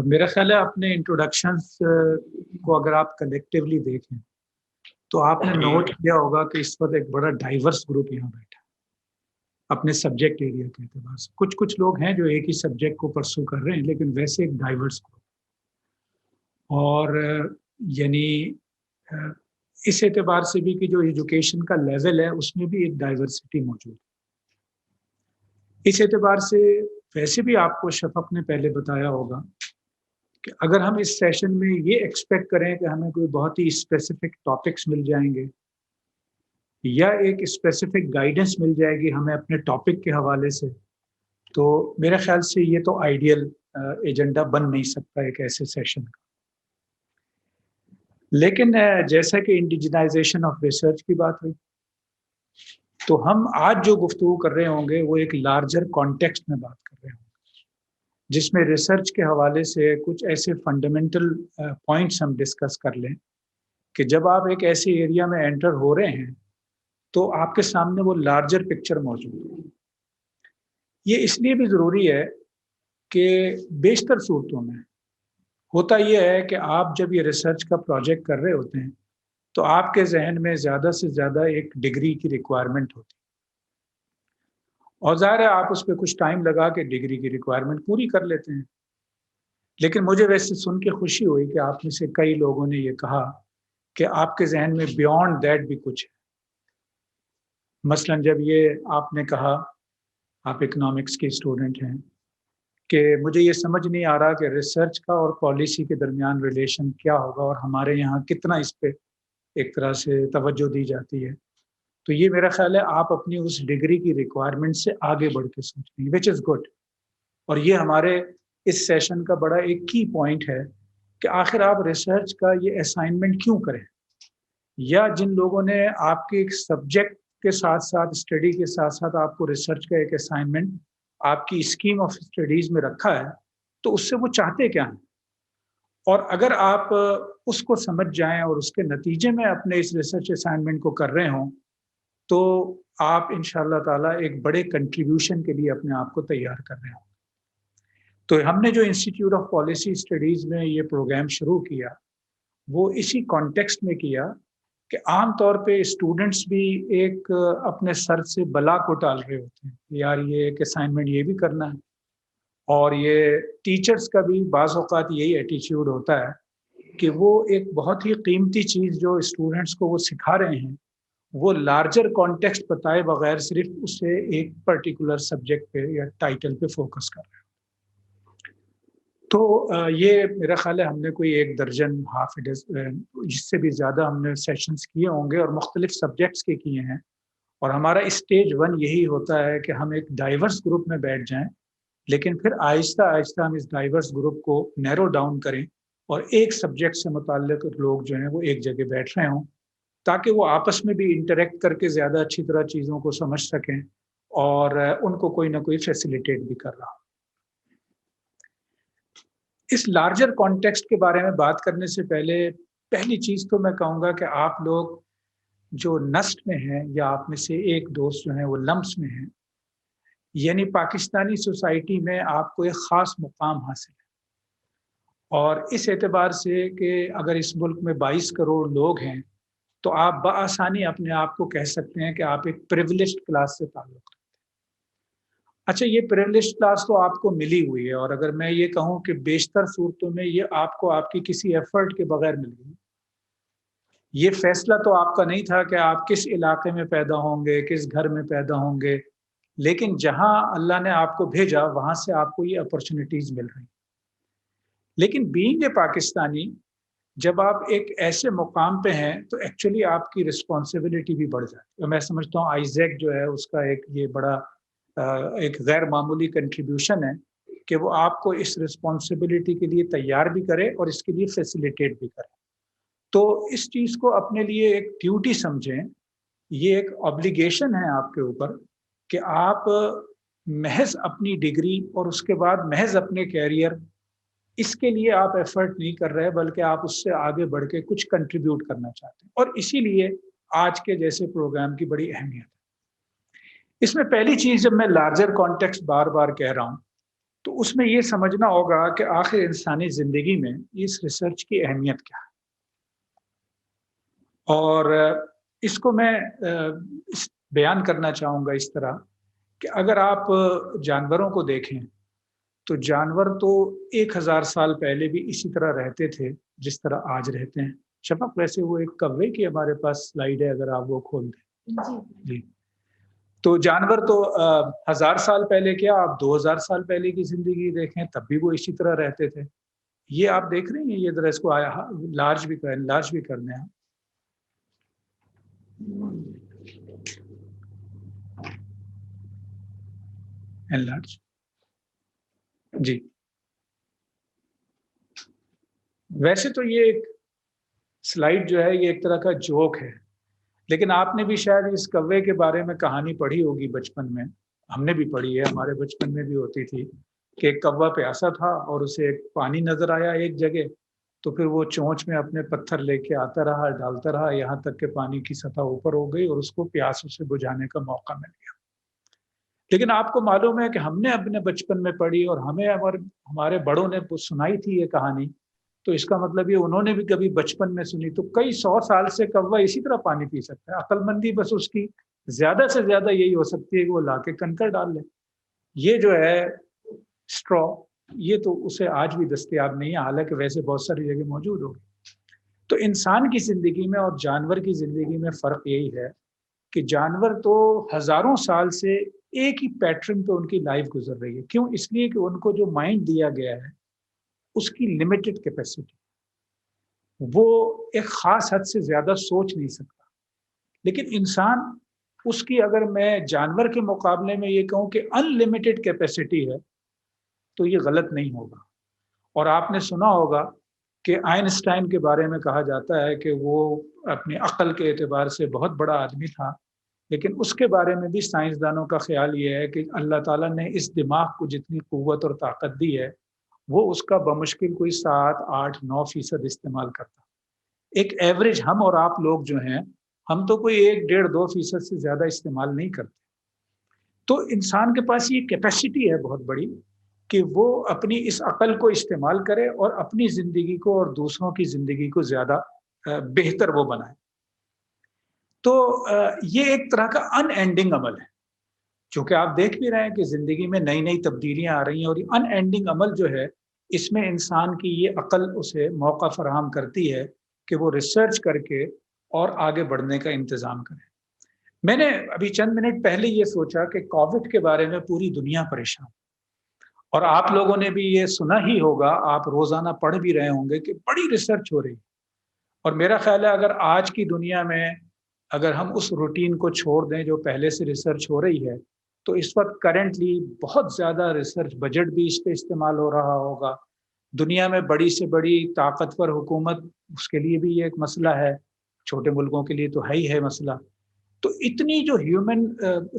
میرا خیال ہے اپنے انٹروڈکشنز کو اگر آپ کلیکٹیولی دیکھیں تو آپ نے نوٹ کیا ہوگا کہ اس وقت ایک بڑا ڈائیورس گروپ یہاں بیٹھا ہے اپنے سبجیکٹ ایریا کے اعتبار سے. کچھ لوگ ہیں جو ایک ہی سبجیکٹ کو پرسو کر رہے ہیں، لیکن ویسے ایک ڈائیورس گروپ. اور یعنی اس اعتبار سے بھی کہ جو ایجوکیشن کا لیول ہے اس میں بھی ایک ڈائیورسٹی موجود ہے. اس اعتبار سے ویسے بھی آپ کو شفق نے پہلے بتایا ہوگا کہ اگر ہم اس سیشن میں یہ ایکسپیکٹ کریں کہ ہمیں کوئی بہت ہی اسپیسیفک ٹاپکس مل جائیں گے یا ایک اسپیسیفک گائیڈنس مل جائے گی ہمیں اپنے ٹاپک کے حوالے سے، تو میرے خیال سے یہ تو آئیڈیل ایجنڈا بن نہیں سکتا ایک ایسے سیشن کا. لیکن جیسا کہ انڈیجنائزیشن آف ریسرچ کی بات ہوئی، تو ہم آج جو گفتگو کر رہے ہوں گے وہ ایک لارجر کانٹیکسٹ میں بات کر رہے ہوں گے، جس میں ریسرچ کے حوالے سے کچھ ایسے فنڈامنٹل پوائنٹس ہم ڈسکس کر لیں کہ جب آپ ایک ایسے ایریا میں انٹر ہو رہے ہیں تو آپ کے سامنے وہ لارجر پکچر موجود ہے. یہ اس لیے بھی ضروری ہے کہ بیشتر صورتوں میں ہوتا یہ ہے کہ آپ جب یہ ریسرچ کا پروجیکٹ کر رہے ہوتے ہیں تو آپ کے ذہن میں زیادہ سے زیادہ ایک ڈگری کی ریکوائرمنٹ ہوتی ہے، اور ظاہر ہے آپ اس پہ کچھ ٹائم لگا کے ڈگری کی ریکوائرمنٹ پوری کر لیتے ہیں. لیکن مجھے ویسے سن کے خوشی ہوئی کہ آپ میں سے کئی لوگوں نے یہ کہا کہ آپ کے ذہن میں بیونڈ دیٹ بھی کچھ ہے. مثلا جب یہ آپ نے کہا، آپ اکنامکس کے اسٹوڈنٹ ہیں، کہ مجھے یہ سمجھ نہیں آ رہا کہ ریسرچ کا اور پالیسی کے درمیان ریلیشن کیا ہوگا اور ہمارے یہاں کتنا اس پہ ایک طرح سے توجہ دی جاتی ہے. تو یہ میرا خیال ہے آپ اپنی اس ڈگری کی ریکوائرمنٹ سے آگے بڑھ کے سوچ رہے ہیں، وچ از گڈ. اور یہ ہمارے اس سیشن کا بڑا ایک کی پوائنٹ ہے کہ آخر آپ ریسرچ کا یہ اسائنمنٹ کیوں کریں، یا جن لوگوں نے آپ کے ایک سبجیکٹ کے ساتھ ساتھ اسٹڈی کے ساتھ ساتھ آپ کو ریسرچ کا ایک اسائنمنٹ آپ کی اسکیم آف اسٹڈیز میں رکھا ہے، تو اس سے وہ چاہتے کیا ہیں. اور اگر آپ اس کو سمجھ جائیں اور اس کے نتیجے میں اپنے اس ریسرچ اسائنمنٹ کو کر رہے ہوں تو آپ انشاءاللہ تعالیٰ ایک بڑے کنٹریبیوشن کے لیے اپنے آپ کو تیار کر رہے ہوں. تو ہم نے جو انسٹیٹیوٹ آف پالیسی اسٹڈیز میں یہ پروگرام شروع کیا وہ اسی کانٹیکسٹ میں کیا کہ عام طور پہ اسٹوڈنٹس بھی ایک اپنے سر سے بلا کو ٹال رہے ہوتے ہیں، یار یہ ایک اسائنمنٹ یہ بھی کرنا ہے. اور یہ ٹیچرز کا بھی بعض اوقات یہی ایٹیچیوڈ ہوتا ہے کہ وہ ایک بہت ہی قیمتی چیز جو اسٹوڈنٹس کو وہ سکھا رہے ہیں وہ لارجر کانٹیکسٹ بتائے بغیر صرف اسے ایک پرٹیکولر سبجیکٹ پہ یا ٹائٹل پہ فوکس کر رہے ہیں. تو یہ میرا خیال ہے ہم نے کوئی ایک درجن اس سے بھی زیادہ ہم نے سیشنز کیے ہوں گے اور مختلف سبجیکٹس کے کیے ہیں. اور ہمارا اسٹیج 1 یہی ہوتا ہے کہ ہم ایک ڈائیورس گروپ میں بیٹھ جائیں، لیکن پھر آہستہ آہستہ ہم اس ڈائیورس گروپ کو نیرو ڈاؤن کریں اور ایک سبجیکٹ سے متعلق لوگ جو ہیں وہ ایک جگہ بیٹھ رہے ہوں تاکہ وہ آپس میں بھی انٹریکٹ کر کے زیادہ اچھی طرح چیزوں کو سمجھ سکیں اور ان کو کوئی نہ کوئی فیسیلیٹیٹ بھی کر رہا. اس لارجر کانٹیکسٹ کے بارے میں بات کرنے سے پہلی چیز تو میں کہوں گا کہ آپ لوگ جو نسٹ میں ہیں یا آپ میں سے ایک دوست جو ہیں وہ لمس میں ہیں، یعنی پاکستانی سوسائٹی میں آپ کو ایک خاص مقام حاصل ہے. اور اس اعتبار سے کہ اگر اس ملک میں 22 کروڑ لوگ ہیں تو آپ بآسانی اپنے آپ کو کہہ سکتے ہیں کہ آپ ایک پریویلیجڈ کلاس سے تعلق رکھتے ہیں. اچھا، یہ پریویلیجڈ کلاس تو آپ کو ملی ہوئی ہے، اور اگر میں یہ کہوں کہ بیشتر صورتوں میں یہ آپ کو آپ کی کسی ایفرٹ کے بغیر مل گئی. یہ فیصلہ تو آپ کا نہیں تھا کہ آپ کس علاقے میں پیدا ہوں گے، کس گھر میں پیدا ہوں گے، لیکن جہاں اللہ نے آپ کو بھیجا وہاں سے آپ کو یہ اپرچونٹیز مل رہی. لیکن بینگ اے پاکستانی جب آپ ایک ایسے مقام پہ ہیں تو ایکچولی آپ کی رسپانسبلٹی بھی بڑھ جاتی ہے. میں سمجھتا ہوں آئیزیک جو ہے اس کا ایک یہ بڑا ایک غیر معمولی کنٹریبیوشن ہے کہ وہ آپ کو اس رسپانسبلٹی کے لیے تیار بھی کرے اور اس کے لیے فیسیلیٹیٹ بھی کرے. تو اس چیز کو اپنے لیے ایک ڈیوٹی سمجھیں، یہ ایک obligation ہے آپ کے اوپر کہ آپ محض اپنی ڈگری اور اس کے بعد محض اپنے کیریئر اس کے لیے آپ ایفرٹ نہیں کر رہے بلکہ آپ اس سے آگے بڑھ کے کچھ کنٹریبیوٹ کرنا چاہتے ہیں. اور اسی لیے آج کے جیسے پروگرام کی بڑی اہمیت ہے. اس میں پہلی چیز جب میں لارجر کانٹیکسٹ بار بار کہہ رہا ہوں تو اس میں یہ سمجھنا ہوگا کہ آخر انسانی زندگی میں اس ریسرچ کی اہمیت کیا ہے، اور اس کو میں بیان کرنا چاہوں گا اس طرح کہ اگر آپ جانوروں کو دیکھیں تو جانور تو 1000 سال پہلے بھی اسی طرح رہتے تھے جس طرح آج رہتے ہیں۔ شفق، ویسے وہ ایک کوے کی ہمارے پاس سلائیڈ ہے، اگر آپ وہ کھول دیں۔ جی، تو جانور تو 1000 سال پہلے کیا، آپ 2000 سال پہلے کی زندگی دیکھیں تب بھی وہ اسی طرح رہتے تھے۔ یہ آپ دیکھ رہے ہیں، یہ ذرا اس کو لارج بھی کرنے ہیں۔ انلارج، جی۔ ویسے تو یہ ایک سلائیڈ جو ہے یہ ایک طرح کا جوک ہے، لیکن آپ نے بھی شاید اس کوے کے بارے میں کہانی پڑھی ہوگی بچپن میں، ہم نے بھی پڑھی ہے، ہمارے بچپن میں بھی ہوتی تھی کہ ایک کوا پیاسا تھا اور اسے ایک پانی نظر آیا ایک جگہ، تو پھر وہ چونچ میں اپنے پتھر لے کے آتا رہا، ڈالتا رہا، یہاں تک کہ پانی کی سطح اوپر ہو گئی اور اس کو پیاس اسے بجھانے کا موقع مل گیا۔ لیکن آپ کو معلوم ہے کہ ہم نے اپنے بچپن میں پڑھی اور ہمیں ہمارے بڑوں نے سنائی تھی یہ کہانی، تو اس کا مطلب یہ انہوں نے بھی کبھی بچپن میں سنی، تو کئی 100 سال سے کوا اسی طرح پانی پی سکتا ہے۔ عقل مندی بس اس کی زیادہ سے زیادہ یہی ہو سکتی ہے کہ وہ لا کے کنکر ڈال لے۔ یہ جو ہے اسٹرا، یہ تو اسے آج بھی دستیاب نہیں ہے، حالانکہ ویسے بہت ساری جگہ موجود ہوگی۔ تو انسان کی زندگی میں اور جانور کی زندگی میں فرق یہی ہے کہ جانور تو ہزاروں سال سے ایک ہی پیٹرن پہ ان کی لائف گزر رہی ہے۔ کیوں؟ اس لیے کہ ان کو جو مائنڈ دیا گیا ہے اس کی لمیٹڈ کیپیسٹی، وہ ایک خاص حد سے زیادہ سوچ نہیں سکتا۔ لیکن انسان، اس کی اگر میں جانور کے مقابلے میں یہ کہوں کہ ان لمیٹڈ کیپیسٹی ہے تو یہ غلط نہیں ہوگا۔ اور آپ نے سنا ہوگا کہ آئنسٹائن کے بارے میں کہا جاتا ہے کہ وہ اپنی عقل کے اعتبار سے بہت بڑا آدمی تھا، لیکن اس کے بارے میں بھی سائنسدانوں کا خیال یہ ہے کہ اللہ تعالیٰ نے اس دماغ کو جتنی قوت اور طاقت دی ہے وہ اس کا بمشکل کوئی 7، 8، 9% استعمال کرتا۔ ایک ایوریج ہم اور آپ لوگ جو ہیں، ہم تو کوئی 1، 1.5، 2% سے زیادہ استعمال نہیں کرتے۔ تو انسان کے پاس یہ کیپیسٹی ہے بہت بڑی کہ وہ اپنی اس عقل کو استعمال کرے اور اپنی زندگی کو اور دوسروں کی زندگی کو زیادہ بہتر وہ بنائے۔ تو یہ ایک طرح کا ان اینڈنگ عمل ہے، چونکہ آپ دیکھ بھی رہے ہیں کہ زندگی میں نئی نئی تبدیلیاں آ رہی ہیں، اور یہ ان اینڈنگ عمل جو ہے اس میں انسان کی یہ عقل اسے موقع فراہم کرتی ہے کہ وہ ریسرچ کر کے اور آگے بڑھنے کا انتظام کرے۔ میں نے ابھی چند منٹ پہلے یہ سوچا کہ کووڈ کے بارے میں پوری دنیا پریشان، اور آپ لوگوں نے بھی یہ سنا ہی ہوگا، آپ روزانہ پڑھ بھی رہے ہوں گے کہ بڑی ریسرچ ہو رہی ہے۔ اور میرا خیال ہے اگر آج کی دنیا میں اگر ہم اس روٹین کو چھوڑ دیں جو پہلے سے ریسرچ ہو رہی ہے، تو اس وقت کرنٹلی بہت زیادہ ریسرچ بجٹ بھی اس پہ استعمال ہو رہا ہوگا۔ دنیا میں بڑی سے بڑی طاقتور حکومت، اس کے لیے بھی یہ ایک مسئلہ ہے، چھوٹے ملکوں کے لیے تو ہے ہی ہے مسئلہ۔ تو اتنی جو ہیومن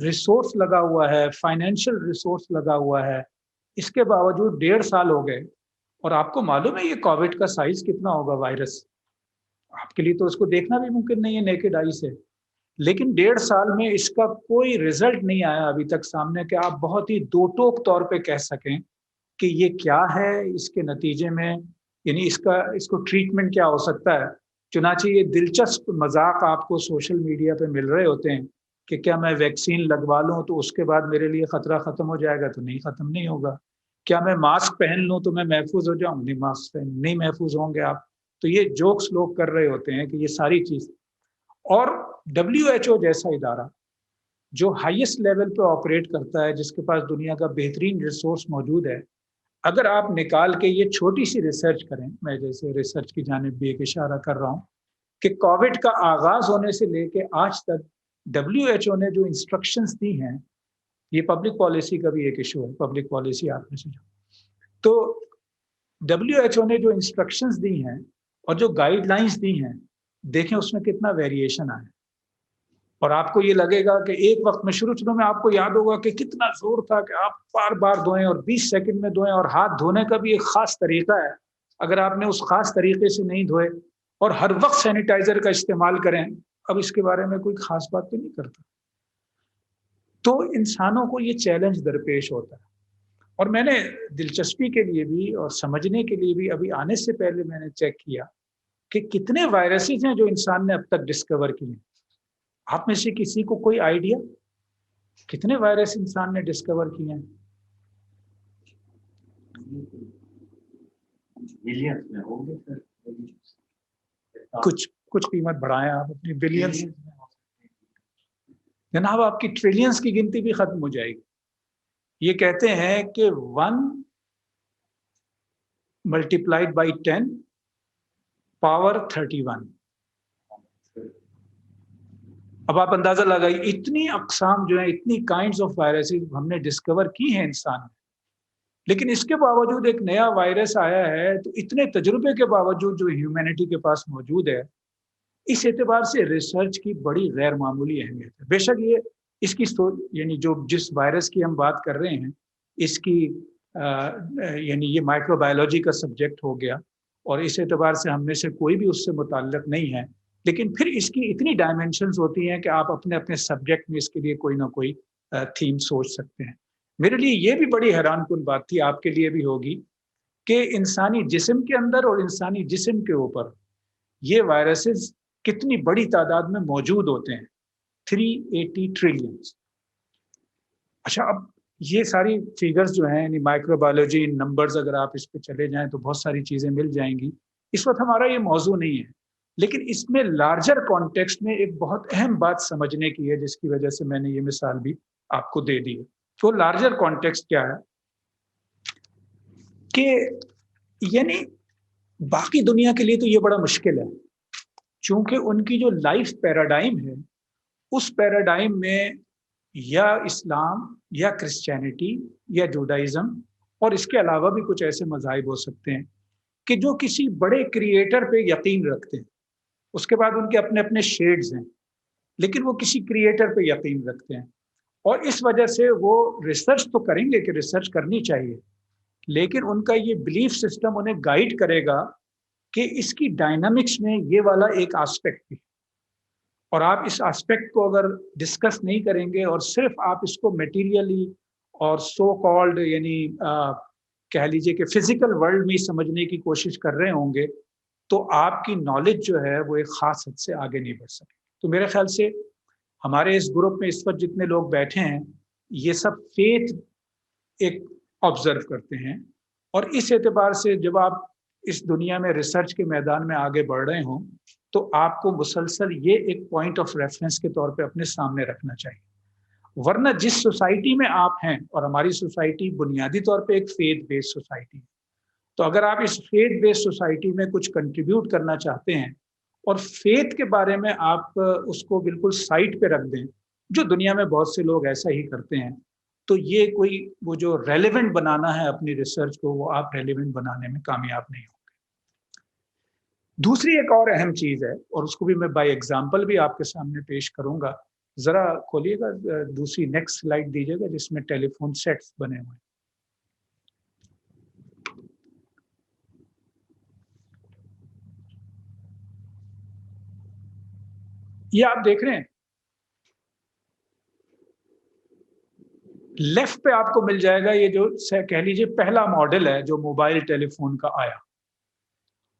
ریسورس لگا ہوا ہے، فائنینشیل ریسورس لگا ہوا ہے، اس کے باوجود 1.5 سال ہو گئے، اور آپ کو معلوم ہے یہ کووڈ کا سائز کتنا ہوگا وائرس، آپ کے لیے تو اس کو دیکھنا بھی ممکن نہیں ہے نیکڈ آئی سے، لیکن 1.5 سال میں اس کا کوئی رزلٹ نہیں آیا ابھی تک سامنے کہ آپ بہت ہی دو ٹوک طور پہ کہہ سکیں کہ یہ کیا ہے، اس کے نتیجے میں یعنی اس کو ٹریٹمنٹ کیا ہو سکتا ہے۔ چنانچہ یہ دلچسپ مذاق آپ کو سوشل میڈیا پہ مل رہے ہوتے ہیں کہ کیا میں ویکسین لگوا لوں تو اس کے بعد میرے لیے خطرہ ختم ہو جائے گا؟ تو نہیں، ختم نہیں ہوگا۔ کیا میں ماسک پہن لوں تو میں محفوظ ہو جاؤں؟ نہیں، ماسک پہن نہیں محفوظ ہوں گے آپ۔ تو یہ جوکس لوگ کر رہے ہوتے ہیں کہ یہ ساری چیز، اور WHO جیسا ادارہ جو ہائیسٹ لیول پہ آپریٹ کرتا ہے، جس کے پاس دنیا کا بہترین ریسورس موجود ہے، اگر آپ نکال کے یہ چھوٹی سی ریسرچ کریں، میں جیسے ریسرچ کی جانب بھی ایک اشارہ کر رہا ہوں کہ کووڈ کا آغاز ہونے سے لے کے آج تک WHO نے جو انسٹرکشنز دی ہیں، یہ پبلک پالیسی کا بھی ایک ایشو ہے، پبلک پالیسی آپ میں سے تو WHO نے جو انسٹرکشنز دی ہیں اور جو گائیڈ لائنز دی ہیں، دیکھیں اس میں کتنا ویریشن آیا۔ اور آپ کو یہ لگے گا کہ ایک وقت میں شروع میں آپ کو یاد ہوگا کہ کتنا زور تھا کہ آپ بار بار دھوئیں اور 20 سیکنڈ میں دھوئیں، اور ہاتھ دھونے کا بھی ایک خاص طریقہ ہے، اگر آپ نے اس خاص طریقے سے نہیں دھوئے اور ہر وقت سینیٹائزر کا استعمال کریں، اب اس کے بارے میں کوئی خاص بات تو نہیں کرتا۔ تو انسانوں کو یہ چیلنج درپیش ہوتا ہے، اور میں نے دلچسپی کے لیے بھی اور سمجھنے کے لیے بھی ابھی آنے سے پہلے میں نے چیک کیا کہ کتنے وائرسز ہیں جو انسان نے اب تک ڈسکور کیے. آپ میں سے کسی کو کوئی آئیڈیا کتنے وائرس انسان نے ڈسکور کیے ہیں؟ کچھ قیمت بڑھائیں آپ اپنی بلینز. جناب آپ کی ٹریلینز کی گنتی بھی ختم ہو جائے گی. یہ کہتے ہیں کہ 1 ملٹیپلائڈ بائی 10 پاور 31. اب آپ اندازہ لگائیے اتنی اقسام جو ہیں اتنی کائنڈز آف وائرسز ہم نے ڈسکور کی ہیں انسان میں. لیکن اس کے باوجود ایک نیا وائرس آیا ہے تو اتنے تجربے کے باوجود جو ہیومینٹی کے پاس موجود ہے اس اعتبار سے ریسرچ کی بڑی غیر معمولی اہمیت ہے. بے شک یہ اس کی یعنی جو جس وائرس کی ہم بات کر رہے ہیں اس کی یعنی یہ مائکرو بایولوجی کا سبجیکٹ ہو گیا اور اس اعتبار سے ہم میں سے کوئی بھی اس سے متعلق نہیں ہے. لیکن پھر اس کی اتنی ڈائمینشنز ہوتی ہیں کہ آپ اپنے اپنے سبجیکٹ میں اس کے لیے کوئی نہ کوئی تھیم سوچ سکتے ہیں. میرے لیے یہ بھی بڑی حیران کن بات تھی, آپ کے لیے بھی ہوگی, کہ انسانی جسم کے اندر اور انسانی جسم کے اوپر یہ وائرسز کتنی بڑی تعداد میں موجود ہوتے ہیں. 380 ٹریلین. اچھا اب یہ ساری فیگرز جو ہیں یعنی مائکرو بایولوجی نمبرز اگر آپ اس پہ چلے جائیں تو بہت ساری چیزیں مل جائیں گی. اس وقت ہمارا یہ موضوع نہیں ہے, لیکن اس میں لارجر کانٹیکسٹ میں ایک بہت اہم بات سمجھنے کی ہے جس کی وجہ سے میں نے یہ مثال بھی آپ کو دے دی ہے. تو لارجر کانٹیکسٹ کیا ہے کہ یعنی باقی دنیا کے لیے تو یہ بڑا مشکل ہے چونکہ ان کی جو لائف پیراڈائم ہے اس پیراڈائم میں یا اسلام یا کرسچینٹی یا جوڈائزم اور اس کے علاوہ بھی کچھ ایسے مذاہب ہو سکتے ہیں کہ جو کسی بڑے کریٹر پہ یقین رکھتے ہیں. اس کے بعد ان کے اپنے اپنے شیڈز ہیں لیکن وہ کسی کریٹر پہ یقین رکھتے ہیں اور اس وجہ سے وہ ریسرچ تو کریں گے کہ ریسرچ کرنی چاہیے, لیکن ان کا یہ بلیف سسٹم انہیں گائیڈ کرے گا کہ اس کی ڈائنامکس میں یہ والا ایک آسپیکٹ بھی, اور آپ اس آسپیکٹ کو اگر ڈسکس نہیں کریں گے اور صرف آپ اس کو میٹیریلی اور سو کالڈ یعنی کہہ لیجیے کہ فزیکل ورلڈ میں سمجھنے کی کوشش کر رہے ہوں گے تو آپ کی نالج جو ہے وہ ایک خاص حد سے آگے نہیں بڑھ سکے. تو میرے خیال سے ہمارے اس گروپ میں اس وقت جتنے لوگ بیٹھے ہیں یہ سب فیتھ ایک آبزرو کرتے ہیں, اور اس اعتبار سے جب آپ اس دنیا میں ریسرچ کے میدان میں آگے بڑھ رہے ہوں تو آپ کو مسلسل یہ ایک پوائنٹ آف ریفرنس کے طور پہ اپنے سامنے رکھنا چاہیے. ورنہ جس سوسائٹی میں آپ ہیں, اور ہماری سوسائٹی بنیادی طور پہ ایک فیتھ بیس سوسائٹی ہے, تو اگر آپ اس فیتھ بیس سوسائٹی میں کچھ کنٹریبیوٹ کرنا چاہتے ہیں اور فیتھ کے بارے میں آپ اس کو بالکل سائٹ پہ رکھ دیں, جو دنیا میں بہت سے لوگ ایسا ہی کرتے ہیں, تو یہ کوئی وہ جو ریلیونٹ بنانا ہے اپنی ریسرچ کو وہ آپ ریلیونٹ بنانے میں کامیاب نہیں ہوں گے. دوسری ایک اور اہم چیز ہے اور اس کو بھی میں بائی ایگزامپل بھی آپ کے سامنے پیش کروں گا. ذرا کھولیے گا دوسری نیکسٹ سلائڈ دیجیے گا جس میں ٹیلی فون سیٹس بنے ہوئے ہیں. یہ آپ دیکھ رہے ہیں لیفٹ پہ آپ کو مل جائے گا یہ جو کہہ لیجیے پہلا ماڈل ہے جو موبائل ٹیلی فون کا آیا,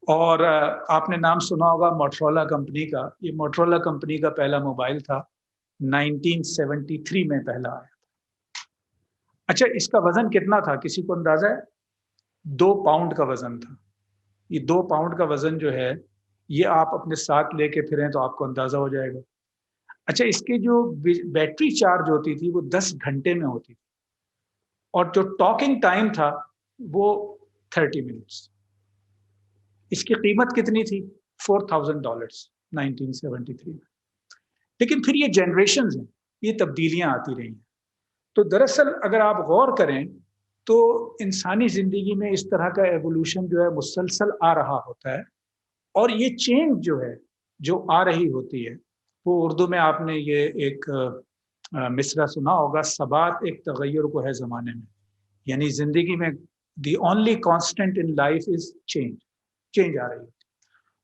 اور آپ نے نام سنا ہوگا موٹرولا کمپنی کا. یہ موٹرولا کمپنی کا پہلا موبائل تھا, 1973 میں پہلا آیا تھا. اچھا اس کا وزن کتنا تھا کسی کو اندازہ ہے؟ 2 پاؤنڈ کا وزن تھا. یہ 2 پاؤنڈ کا وزن جو ہے یہ آپ اپنے ساتھ لے کے پھریں تو آپ کو اندازہ ہو جائے گا. اچھا اس کی جو بیٹری چارج ہوتی تھی وہ 10 گھنٹے میں ہوتی تھی, اور جو ٹاکنگ ٹائم تھا وہ 30 منٹس. اس کی قیمت کتنی تھی؟ $4,000 1973 میں. لیکن پھر یہ جنریشنز ہیں, یہ تبدیلیاں آتی رہی ہیں. تو دراصل اگر آپ غور کریں تو انسانی زندگی میں اس طرح کا ایوولوشن جو ہے مسلسل آ رہا ہوتا ہے, اور یہ چینج جو ہے جو آ رہی ہوتی ہے وہ اردو میں آپ نے یہ ایک مصرع سنا ہوگا, ثبات ایک تغیر کو ہے زمانے میں. یعنی زندگی میں the only constant in life is change. Change آ رہی ہوتی ہے.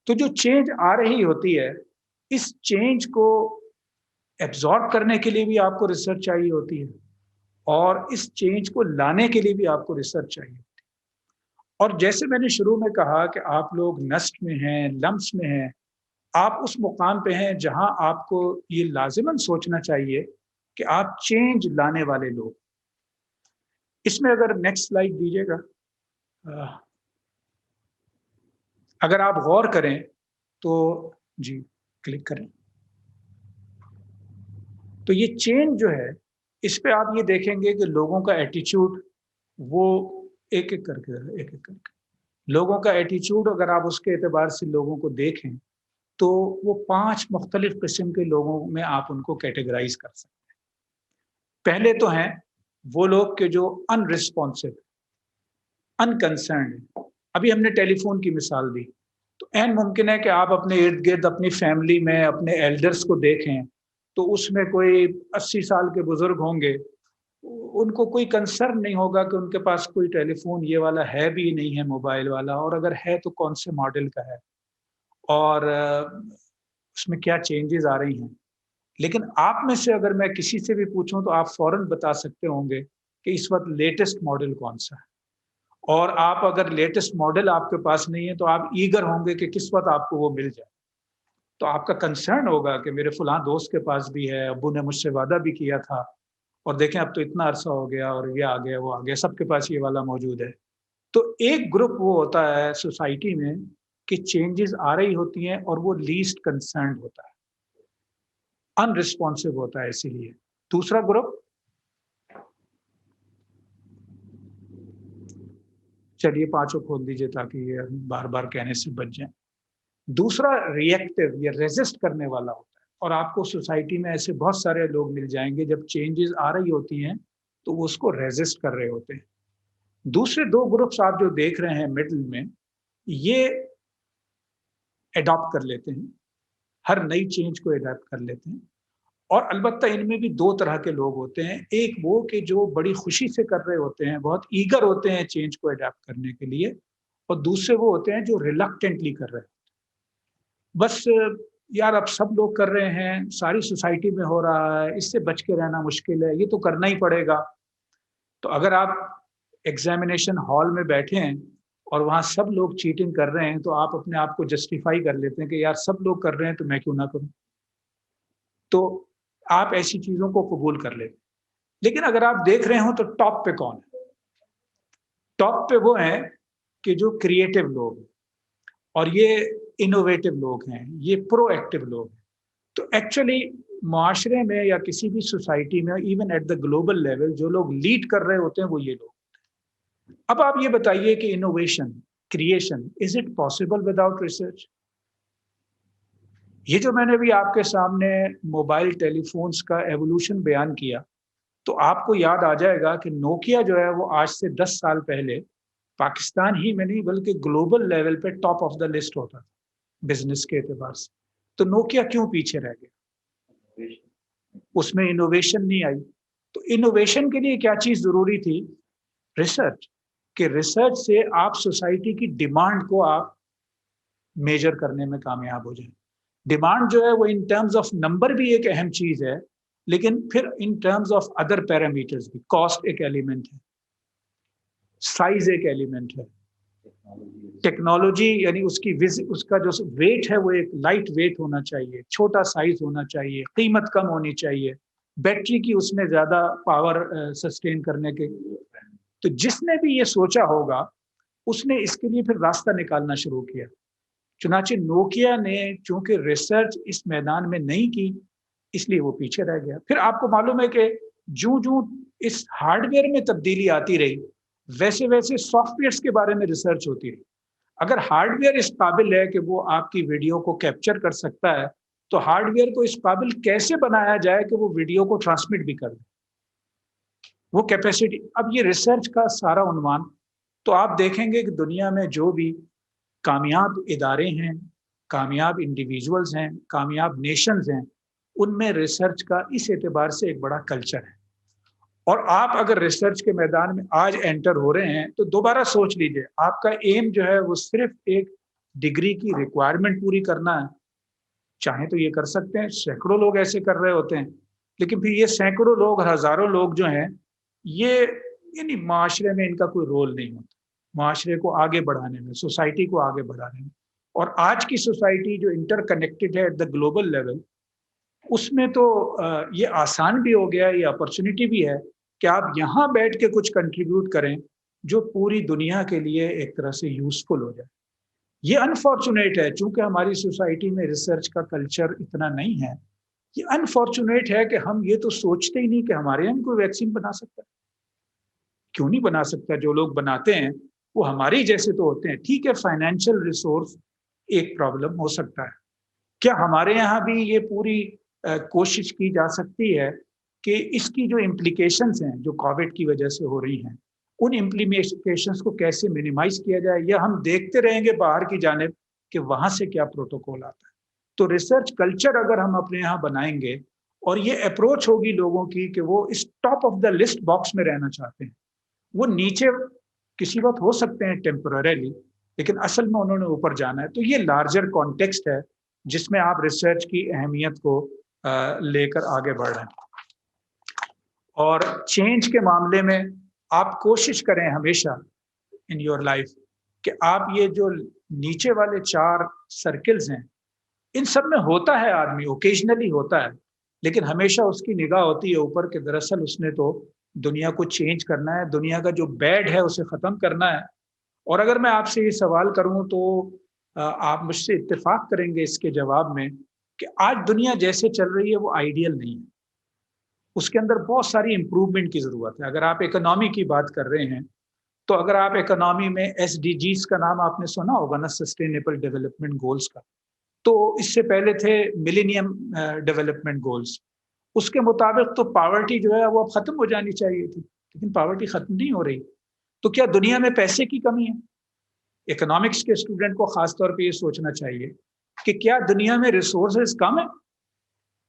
تو جو چینج آ رہی ہوتی ہے اس چینج کو ایبزارب کرنے کے لیے بھی آپ کو ریسرچ چاہیے ہوتی ہے, اور اس چینج کو لانے کے لیے بھی آپ کو ریسرچ چاہیے ہوتی ہے۔ اور جیسے میں نے شروع میں کہا کہ آپ لوگ نسٹ میں ہیں، لمس میں ہیں، آپ اس مقام پہ ہیں جہاں آپ کو یہ لازماً سوچنا چاہیے کہ آپ چینج لانے والے لوگ۔ اس میں اگر نیکسٹ سلائیڈ دیجیے گا، اگر آپ غور کریں تو جی کلک کریں، تو یہ چینج جو ہے اس پہ آپ یہ دیکھیں گے کہ لوگوں کا ایٹیچیوڈ وہ ایک ایک کر کے لوگوں کا ایٹیچیوڈ اگر آپ اس کے اعتبار سے لوگوں کو دیکھیں تو وہ 5 مختلف قسم کے لوگوں میں آپ ان کو کیٹیگرائز کر سکتے ہیں۔ پہلے تو ہیں وہ لوگ کہ جو ان ریسپونسو، ان کنسرنڈ۔ ابھی ہم نے ٹیلی فون کی مثال دی، تو این ممکن ہے کہ آپ اپنے ارد گرد اپنی فیملی میں اپنے ایلڈرز کو دیکھیں تو اس میں کوئی 80 سال کے بزرگ ہوں گے، ان کو کوئی کنسرن نہیں ہوگا کہ ان کے پاس کوئی ٹیلی فون یہ والا ہے بھی نہیں ہے، موبائل والا، اور اگر ہے تو کون سے ماڈل کا ہے اور اس میں کیا چینجز آ رہی ہیں۔ لیکن آپ میں سے اگر میں کسی سے بھی پوچھوں تو آپ فوراً بتا سکتے ہوں گے کہ اس وقت لیٹسٹ ماڈل کون سا ہے، اور آپ اگر لیٹسٹ ماڈل آپ کے پاس نہیں ہے تو آپ ایگر ہوں گے کہ کس وقت آپ کو وہ مل جائے۔ تو آپ کا کنسرن ہوگا کہ میرے فلاں دوست کے پاس بھی ہے، ابو نے مجھ سے وعدہ بھی کیا تھا، اور دیکھیں اب تو اتنا عرصہ ہو گیا اور یہ آ گیا وہ آ گیا، سب کے پاس یہ والا موجود ہے۔ تو ایک گروپ وہ ہوتا ہے سوسائٹی میں کہ چینجز آ رہی ہوتی ہیں اور وہ لیسٹ کنسرنڈ ہوتا ہے، ان ریسپونسو ہوتا ہے۔ اسی لیے دوسرا گروپ، چلیے 5 کھول دیجیے تاکہ یہ بار بار کہنے سے بچ جائیں۔ دوسرا ریئیکٹو یا ریزسٹ کرنے والا ہوتا ہے، اور آپ کو سوسائٹی میں ایسے بہت سارے لوگ مل جائیں گے جب چینجز آ رہی ہوتی ہیں تو وہ اس کو ریزسٹ کر رہے ہوتے ہیں۔ دوسرے 2 گروپس آپ جو دیکھ رہے ہیں مڈل میں، یہ اڈاپٹ کر لیتے ہیں، ہر نئی چینج کو اڈاپٹ کر لیتے ہیں، اور البتہ ان میں بھی 2 طرح کے لوگ ہوتے ہیں۔ ایک وہ کہ جو بڑی خوشی سے کر رہے ہوتے ہیں، بہت ایگر ہوتے ہیں چینج کو اڈاپٹ کرنے کے لیے، اور دوسرے وہ ہوتے ہیں جو ریلکٹنٹلی کر رہے ہیں، بس یار اب سب لوگ کر رہے ہیں، ساری سوسائٹی میں ہو رہا ہے، اس سے بچ کے رہنا مشکل ہے، یہ تو کرنا ہی پڑے گا۔ تو اگر آپ ایگزامینیشن ہال میں بیٹھے ہیں اور وہاں سب لوگ چیٹنگ کر رہے ہیں تو آپ اپنے آپ کو جسٹیفائی کر لیتے ہیں کہ یار سب لوگ کر رہے ہیں تو میں کیوں نہ کروں، تو آپ ایسی چیزوں کو قبول کر لیتے۔ لیکن اگر آپ دیکھ رہے ہوں تو ٹاپ پہ کون ہے؟ ٹاپ پہ وہ ہیں کہ جو کریٹو لوگ ہیں، اور یہ انوویٹو لوگ ہیں، یہ پرو ایکٹیو لوگ ہیں۔ تو ایکچولی معاشرے میں یا کسی بھی سوسائٹی میں، even at the global level, جو لوگ لیڈ کر رہے ہوتے ہیں وہ یہ لوگ۔ اب آپ یہ بتائیے کہ innovation, creation, is it possible without research? یہ جو میں نے بھی آپ کے سامنے موبائل ٹیلی فونز کا ایوولوشن بیان کیا، تو آپ کو یاد آ جائے گا کہ نوکیا جو ہے وہ آج سے 10 سال پہلے پاکستان ہی میں نہیں بلکہ گلوبل لیول پہ ٹاپ آف دا لسٹ ہوتا تھا بزنس کے اعتبار سے۔ تو نوکیا کیوں پیچھے رہ گیا؟ اس میں انوویشن نہیں آئی۔ تو انوویشن کے لیے کیا چیز ضروری تھی؟ ریسرچ، کہ ریسرچ سے آپ سوسائٹی کی ڈیمانڈ کو آپ میجر کرنے میں کامیاب ہو جائیں۔ ڈیمانڈ جو ہے وہ ان ٹرمز آف نمبر بھی ایک اہم چیز ہے، لیکن پھر in terms of other parameters بھی، کاسٹ ایک ایلیمنٹ ہے، سائز ایک ایلیمنٹ ہے، ٹیکنالوجی یعنی اس کا جو ویٹ ہے وہ ایک لائٹ ویٹ ہونا چاہیے، چھوٹا سائز ہونا چاہیے، قیمت کم ہونی چاہیے، بیٹری کی اس میں زیادہ پاور سسٹین کرنے کے۔ تو جس نے بھی یہ سوچا ہوگا اس نے اس کے لیے پھر راستہ نکالنا شروع کیا۔ چنانچہ نوکیا نے چونکہ ریسرچ اس میدان میں نہیں کی، اس لیے وہ پیچھے رہ گیا۔ پھر آپ کو معلوم ہے کہ جوں جوں اس ہارڈ ویئر میں تبدیلی آتی رہی، ویسے ویسے سافٹ ویئرس کے بارے میں ریسرچ ہوتی رہی۔ اگر ہارڈ ویئر اس قابل ہے کہ وہ آپ کی ویڈیو کو کیپچر کر سکتا ہے، تو ہارڈ ویئر کو اس قابل کیسے بنایا جائے کہ وہ ویڈیو کو ٹرانسمٹ بھی کر دے، وہ کیپیسٹی۔ اب یہ ریسرچ کا سارا عنوان، تو آپ دیکھیں گے کہ دنیا میں جو بھی کامیاب ادارے ہیں، کامیاب انڈیویجولز ہیں، کامیاب نیشنز ہیں، ان میں ریسرچ کا اس اعتبار سے ایک بڑا کلچر ہے۔ اور آپ اگر ریسرچ کے میدان میں آج انٹر ہو رہے ہیں تو دوبارہ سوچ لیجئے، آپ کا ایم جو ہے وہ صرف ایک ڈگری کی ریکوائرمنٹ پوری کرنا ہے۔ چاہیں تو یہ کر سکتے ہیں، سینکڑوں لوگ ایسے کر رہے ہوتے ہیں، لیکن پھر یہ سینکڑوں لوگ، ہزاروں لوگ جو ہیں، یہ یعنی معاشرے میں ان کا کوئی رول نہیں ہوتا، معاشرے کو آگے بڑھانے میں، سوسائٹی کو آگے بڑھانے میں. اور آج کی سوسائٹی جو انٹر کنیکٹڈ ہے ایٹ دا گلوبل لیول، اس میں تو یہ آسان بھی ہو گیا، یہ اپرچونٹی بھی ہے کہ آپ یہاں بیٹھ کے کچھ کنٹریبیوٹ کریں جو پوری دنیا کے لیے ایک طرح سے یوزفل ہو جائے. یہ انفارچونیٹ ہے چونکہ ہماری سوسائٹی میں ریسرچ کا کلچر اتنا نہیں ہے. یہ انفارچونیٹ ہے کہ ہم یہ تو سوچتے ہی نہیں کہ ہمارے یہاں کوئی ویکسین بنا سکتا ہے. کیوں نہیں بنا سکتا؟ جو لوگ بناتے ہیں وہ ہماری جیسے تو ہوتے ہیں. ٹھیک ہے، فائنینشیل ریسورس ایک پرابلم ہو سکتا ہے. کیا ہمارے یہاں بھی یہ پوری کوشش کی جا سکتی ہے کہ اس کی جو امپلیکیشنز ہیں جو کووڈ کی وجہ سے ہو رہی ہیں، ان امپلیکیشنز کو کیسے منیمائز کیا جائے، یا ہم دیکھتے رہیں گے باہر کی جانب کہ وہاں سے کیا پروٹوکول آتا ہے؟ تو ریسرچ کلچر اگر ہم اپنے یہاں بنائیں گے اور یہ اپروچ ہوگی لوگوں کی کہ وہ اس top of the list box میں رہنا چاہتے ہیں، وہ نیچے کسی وقت ہو سکتے ہیں ٹیمپرریلی، لیکن اصل میں انہوں نے اوپر جانا ہے. تو یہ لارجر کانٹیکسٹ ہے جس میں آپ ریسرچ کی اہمیت کو لے کر آگے بڑھ رہے ہیں. اور چینج کے معاملے میں آپ کوشش کریں ہمیشہ ان یور لائف کہ آپ یہ جو نیچے والے 4 سرکلز ہیں، ان سب میں ہوتا ہے آدمی، اوکیجنلی ہوتا ہے، لیکن ہمیشہ اس کی نگاہ ہوتی ہے اوپر کہ دراصل اس نے تو دنیا کو چینج کرنا ہے، دنیا کا جو بیڈ ہے اسے ختم کرنا ہے. اور اگر میں آپ سے یہ سوال کروں تو آپ مجھ سے اتفاق کریں گے اس کے جواب میں کہ آج دنیا جیسے چل رہی ہے وہ آئیڈیل نہیں ہے. اس کے اندر بہت ساری امپروومنٹ کی ضرورت ہے. اگر آپ اکنامی کی بات کر رہے ہیں تو اگر آپ اکنامی میں SDGs کا نام آپ نے سنا ہوگا نا، سسٹینیبل ڈیولپمنٹ گولز کا، تو اس سے پہلے تھے ملینیم ڈیولپمنٹ گولز. اس کے مطابق تو پاورٹی جو ہے وہ اب ختم ہو جانی چاہیے تھی، لیکن پاورٹی ختم نہیں ہو رہی. تو کیا دنیا میں پیسے کی کمی ہے؟ اکنامکس کے اسٹوڈنٹ کو خاص طور پہ یہ سوچنا چاہیے کہ کیا دنیا میں ریسورسز کم ہیں،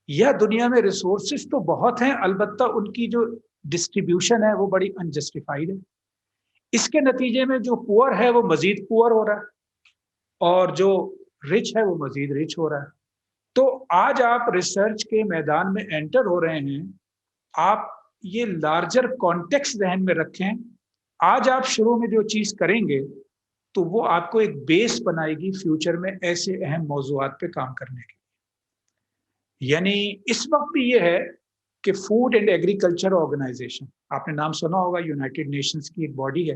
یا دنیا میں ریسورسز تو بہت ہیں، البتہ ان کی جو ڈسٹریبیوشن ہے وہ بڑی انجسٹیفائڈ ہے. اس کے نتیجے میں جو پور ہے وہ مزید پور ہو رہا ہے اور جو رچ ہے وہ مزید رچ ہو رہا ہے. تو آج آپ ریسرچ کے میدان میں انٹر ہو رہے ہیں، آپ یہ لارجر کانٹیکس ذہن میں رکھیں. آج آپ شروع میں جو چیز کریں گے تو وہ آپ کو ایک بیس بنائے گی فیوچر میں ایسے اہم موضوعات پہ کام کرنے کے. یعنی اس وقت بھی یہ ہے کہ فوڈ اینڈ ایگریکلچر آرگنائزیشن، آپ نے نام سنا ہوگا، یونائٹڈ نیشنز کی ایک باڈی ہے،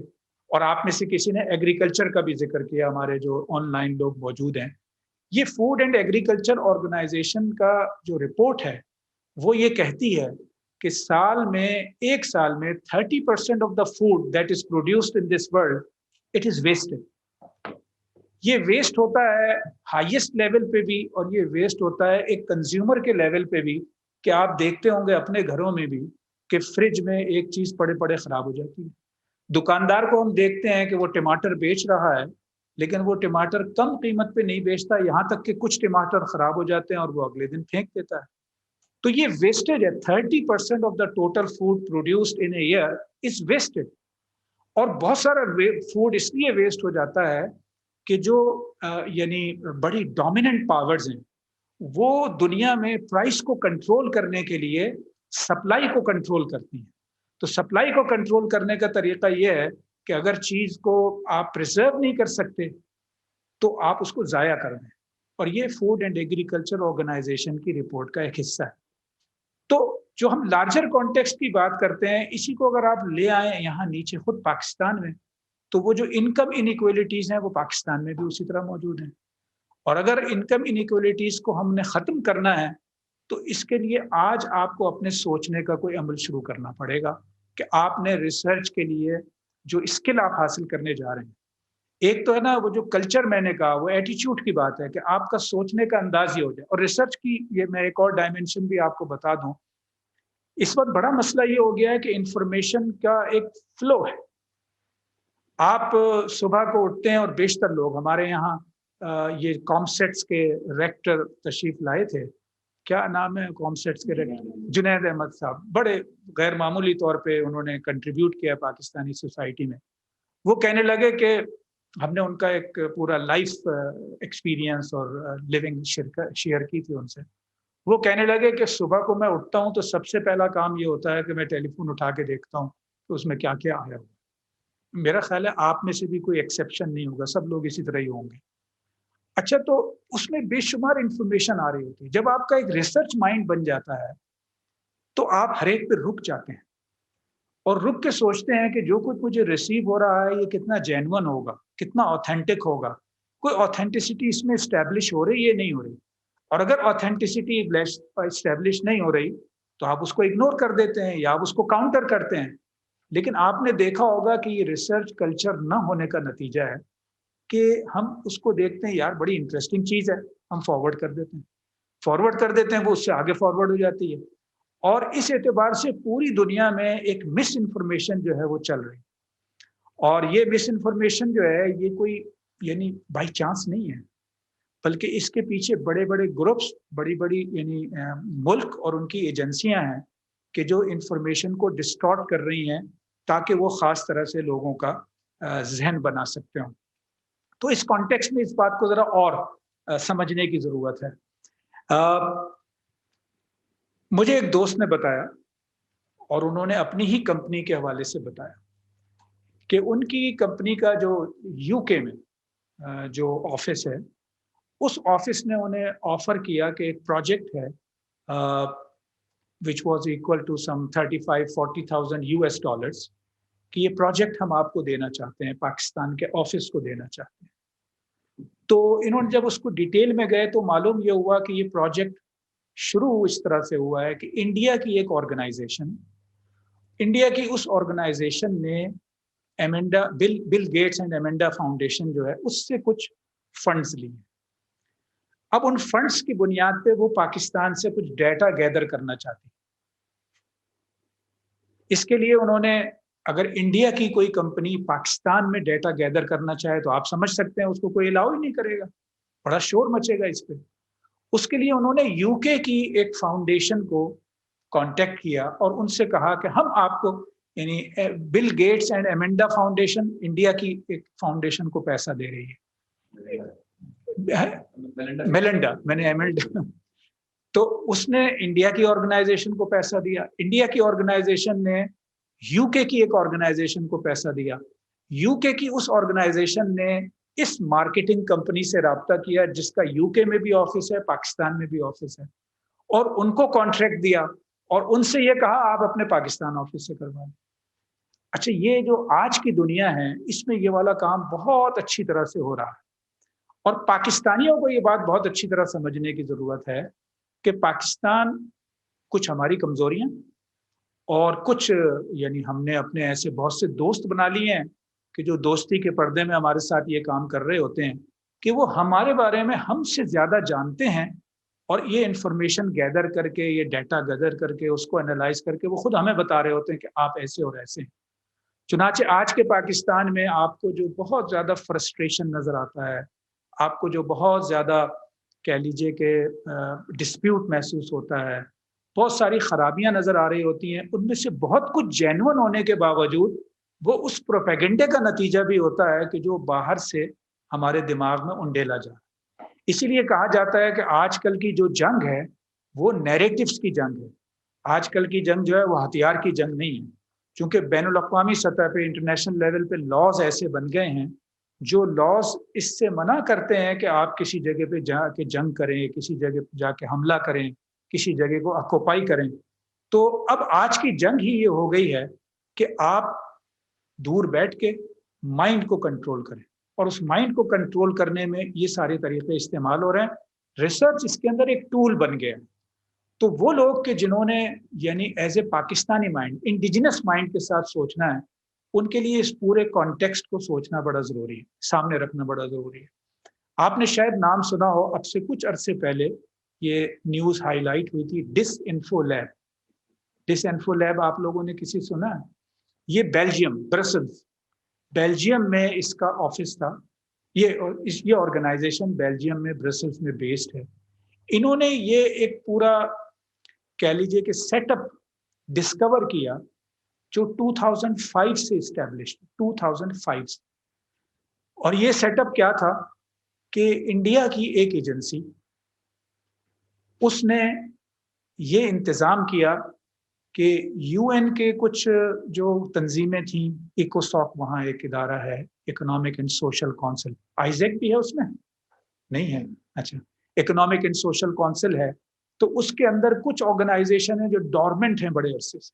اور آپ میں سے کسی نے ایگریکلچر کا بھی ذکر کیا، ہمارے جو آن لائن لوگ موجود ہیں. یہ فوڈ اینڈ ایگریکلچر آرگنائزیشن کا جو رپورٹ ہے وہ یہ کہتی ہے کہ ایک سال میں 30% of the food that is produced in this world it is wasted. یہ ویسٹ ہوتا ہے ہائیسٹ لیول پہ بھی، اور یہ ویسٹ ہوتا ہے ایک کنزیومر کے لیول پہ بھی، کہ آپ دیکھتے ہوں گے اپنے گھروں میں بھی کہ فریج میں ایک چیز پڑے پڑے خراب ہو جاتی ہے. دکاندار کو ہم دیکھتے ہیں کہ وہ ٹماٹر بیچ رہا ہے، لیکن وہ ٹماٹر کم قیمت پہ نہیں بیچتا، یہاں تک کہ کچھ ٹماٹر خراب ہو جاتے ہیں اور وہ اگلے دن پھینک دیتا ہے. تو یہ ویسٹیج ہے. 30% of the total food produced in a year is wasted. اور بہت سارا فوڈ اس لیے ویسٹ ہو جاتا ہے کہ جو یعنی بڑی ڈومیننٹ پاورز ہیں وہ دنیا میں پرائس کو کنٹرول کرنے کے لیے سپلائی کو کنٹرول کرتی ہیں. تو سپلائی کو کنٹرول کرنے کا طریقہ یہ ہے کہ اگر چیز کو آپ پریزرو نہیں کر سکتے تو آپ اس کو ضائع کر دیں. اور یہ فوڈ اینڈ ایگریکلچر آرگنائزیشن کی رپورٹ کا ایک حصہ ہے. تو جو ہم لارجر کانٹیکسٹ کی بات کرتے ہیں، اسی کو اگر آپ لے آئیں یہاں نیچے خود پاکستان میں، تو وہ جو انکم انیکویلٹیز ہیں وہ پاکستان میں بھی اسی طرح موجود ہیں. اور اگر انکم انیکویلٹیز کو ہم نے ختم کرنا ہے تو اس کے لیے آج آپ کو اپنے سوچنے کا کوئی عمل شروع کرنا پڑے گا کہ آپ نے ریسرچ کے لیے جو اسکل آپ حاصل کرنے جا رہے ہیں. ایک تو ہے نا وہ جو کلچر میں نے کہا، وہ ایٹیچیوڈ کی بات ہے کہ آپ کا سوچنے کا انداز یہ ہو جائے. اور ریسرچ کی یہ میں ایک اور ڈائمنشن بھی آپ کو بتا دوں، اس وقت بڑا مسئلہ یہ ہو گیا ہے کہ انفارمیشن کا ایک فلو ہے. آپ صبح کو اٹھتے ہیں، اور بیشتر لوگ ہمارے یہاں یہ کامسیٹس کے ریکٹر تشریف لائے تھے، کیا نام ہے کامسیٹس کے ریکٹر؟ جنید احمد صاحب. بڑے غیر معمولی طور پہ انہوں نے کنٹریبیوٹ کیا پاکستانی سوسائٹی میں. وہ کہنے لگے کہ ہم نے ان کا ایک پورا لائف ایکسپیرینس اور لیونگ شیئر کی تھی ان سے. وہ کہنے لگے کہ صبح کو میں اٹھتا ہوں تو سب سے پہلا کام یہ ہوتا ہے کہ میں ٹیلی فون اٹھا کے دیکھتا ہوں کہ اس میں کیا کیا آیا ہوگا. میرا خیال ہے آپ میں سے بھی کوئی ایکسیپشن نہیں ہوگا, سب لوگ اسی طرح ہی ہوں گے. اچھا, تو اس میں بے شمار انفارمیشن آ رہی ہوتی ہے. جب آپ کا ایک ریسرچ مائنڈ بن جاتا ہے تو آپ ہر ایک پہ رک جاتے ہیں اور رک کے سوچتے ہیں کہ جو کچھ مجھے ریسیو ہو رہا ہے یہ کتنا جینون ہوگا, کتنا آتھینٹک ہوگا, کوئی آتھینٹسٹی اس میں اسٹیبلش ہو رہی ہے نہیں ہو رہی. اور اگر آتھینٹسٹی اسٹیبلش نہیں ہو رہی تو آپ اس کو اگنور کر دیتے ہیں یا آپ اس کو کاؤنٹر کرتے ہیں. لیکن آپ نے دیکھا ہوگا کہ یہ ریسرچ کلچر نہ ہونے کا نتیجہ ہے کہ ہم اس کو دیکھتے ہیں, یار بڑی انٹرسٹنگ چیز ہے, ہم فارورڈ کر دیتے ہیں, وہ اس سے آگے فارورڈ ہو جاتی ہے. اور اس اعتبار سے پوری دنیا میں ایک مس انفارمیشن جو ہے وہ چل رہی. اور یہ مس انفارمیشن جو ہے یہ کوئی یعنی بائی چانس نہیں ہے, بلکہ اس کے پیچھے بڑے بڑے گروپس, بڑی بڑی یعنی ملک اور ان کی ایجنسیاں ہیں کہ جو انفارمیشن کو ڈسٹارٹ کر رہی ہیں تاکہ وہ خاص طرح سے لوگوں کا ذہن بنا سکتے ہوں. تو اس کانٹیکسٹ میں اس بات کو ذرا اور سمجھنے کی ضرورت ہے. مجھے ایک دوست نے بتایا اور انہوں نے اپنی ہی کمپنی کے حوالے سے بتایا کہ ان کی کمپنی کا جو یو کے میں جو آفس ہے, اس آفس نے انہیں آفر کیا کہ ایک پروجیکٹ ہے which was equal to some 35-40,000 US dollars, کہ یہ پروجیکٹ ہم آپ کو دینا چاہتے ہیں, پاکستان کے آفس کو دینا چاہتے ہیں. تو انہوں نے جب اس کو ڈیٹیل میں گئے تو معلوم یہ ہوا کہ یہ پروجیکٹ شروع اس طرح سے ہوا ہے کہ انڈیا کی ایک آرگنائزیشن, انڈیا کی اس آرگنائزیشن نے بل گیٹس اینڈ ایمنڈا فاؤنڈیشن جو ہے اس سے کچھ فنڈز لیے. اب ان فنڈز کی بنیاد پہ وہ پاکستان سے کچھ ڈیٹا گیدر کرنا چاہتی. اس کے لیے انہوں نے, اگر انڈیا کی کوئی کمپنی پاکستان میں ڈیٹا گیدر کرنا چاہے تو آپ سمجھ سکتے ہیں اس کو کوئی الاؤ ہی نہیں کرے گا, بڑا شور مچے گا اس پہ. اس کے لیے انہوں نے یو کے کی ایک فاؤنڈیشن کو کانٹیکٹ کیا اور ان سے کہا کہ ہم آپ کو, یعنی Bill Gates and Amanda foundation India کی ایک فاؤنڈیشن کو پیسہ دے رہی ہے, میلنڈا, میں نے ایمنڈا, تو اس نے انڈیا کی آرگنائزیشن کو پیسہ دیا, انڈیا کی آرگنائزیشن نے یو کے کی ایک آرگنائزیشن کو پیسہ دیا, یو کے کی اس آرگنائزیشن نے اس مارکیٹنگ کمپنی سے رابطہ کیا جس کا یو کے میں بھی آفس ہے, پاکستان میں بھی آفس ہے, اور ان کو کانٹریکٹ دیا اور ان سے یہ کہا آپ اپنے پاکستان آفس سے کروائیں. اچھا, یہ جو آج کی دنیا ہے اس میں یہ والا کام بہت اچھی طرح سے ہو رہا ہے, اور پاکستانیوں کو یہ بات بہت اچھی طرح سمجھنے کی ضرورت ہے کہ پاکستان کچھ ہماری کمزوریاں اور کچھ یعنی ہم نے اپنے ایسے بہت سے دوست بنا لیے ہیں کہ جو دوستی کے پردے میں ہمارے ساتھ یہ کام کر رہے ہوتے ہیں کہ وہ ہمارے بارے میں ہم سے زیادہ جانتے ہیں, اور یہ انفارمیشن گیدر کر کے, یہ ڈیٹا گیدر کر کے, اس کو انالائز کر کے وہ خود ہمیں بتا رہے ہوتے ہیں کہ آپ ایسے اور ایسے ہیں. چنانچہ آج کے پاکستان میں آپ کو جو بہت زیادہ فرسٹریشن نظر آتا ہے, آپ کو جو بہت زیادہ کہہ لیجیے کہ ڈسپیوٹ محسوس ہوتا ہے, بہت ساری خرابیاں نظر آ رہی ہوتی ہیں, ان میں سے بہت کچھ جینون ہونے کے باوجود وہ اس پروپیگنڈے کا نتیجہ بھی ہوتا ہے کہ جو باہر سے ہمارے دماغ میں انڈیلا جا. اسی لیے کہا جاتا ہے کہ آج کل کی جو جنگ ہے وہ نیریٹیوز کی جنگ ہے. آج کل کی جنگ جو ہے وہ ہتھیار کی جنگ نہیں ہے, چونکہ بین الاقوامی سطح پہ, انٹرنیشنل لیول پہ لاز ایسے بن گئے ہیں جو لاز اس سے منع کرتے ہیں کہ آپ کسی جگہ پہ جا کے جنگ کریں, کسی جگہ پہ جا کے حملہ کریں, کسی جگہ کو آکوپائی کریں. تو اب آج کی جنگ ہی یہ ہو گئی ہے کہ آپ دور بیٹھ کے مائنڈ کو کنٹرول کریں, اور اس مائنڈ کو کنٹرول کرنے میں یہ سارے طریقے استعمال ہو رہے ہیں. ریسرچ اس کے اندر ایک ٹول بن گیا. تو وہ لوگ کہ جنہوں نے یعنی as a Pakistani mind, indigenous mind کے ساتھ سوچنا ہے, ان کے لیے اس پورے کانٹیکسٹ کو سوچنا بڑا ضروری ہے, سامنے رکھنا بڑا ضروری ہے. آپ نے شاید نام سنا ہو, اب سے کچھ عرصے پہلے یہ نیوز ہائی لائٹ ہوئی تھی, ڈس انفو لیب. ڈس انفو لیب آپ لوگوں نے کسی سنا ہے؟ یہ بیلجیم, برسلز, بیلجیم میں اس کا آفس تھا. یہ آرگنائزیشن بیلجیم میں برسلز میں بیسڈ ہے. انہوں نے یہ ایک پورا کہہ لیجیے کہ سیٹ اپ ڈسکور کیا جو 2005 سے اسٹیبلش, 2005 سے. اور یہ سیٹ اپ کیا تھا کہ انڈیا کی ایک ایجنسی, اس نے یہ انتظام کیا کہ یو این کے کچھ جو تنظیمیں تھیں، ایکوساک وہاں ایک ادارہ ہے، اکنامک اینڈ سوشل کونسل، آئیزیک بھی ہے اس میں؟ نہیں ہے، اچھا، اکنامک اینڈ سوشل کونسل ہے، تو اس کے اندر کچھ آرگنائزیشن ہیں جو ڈورمنٹ ہیں بڑے عرصے سے،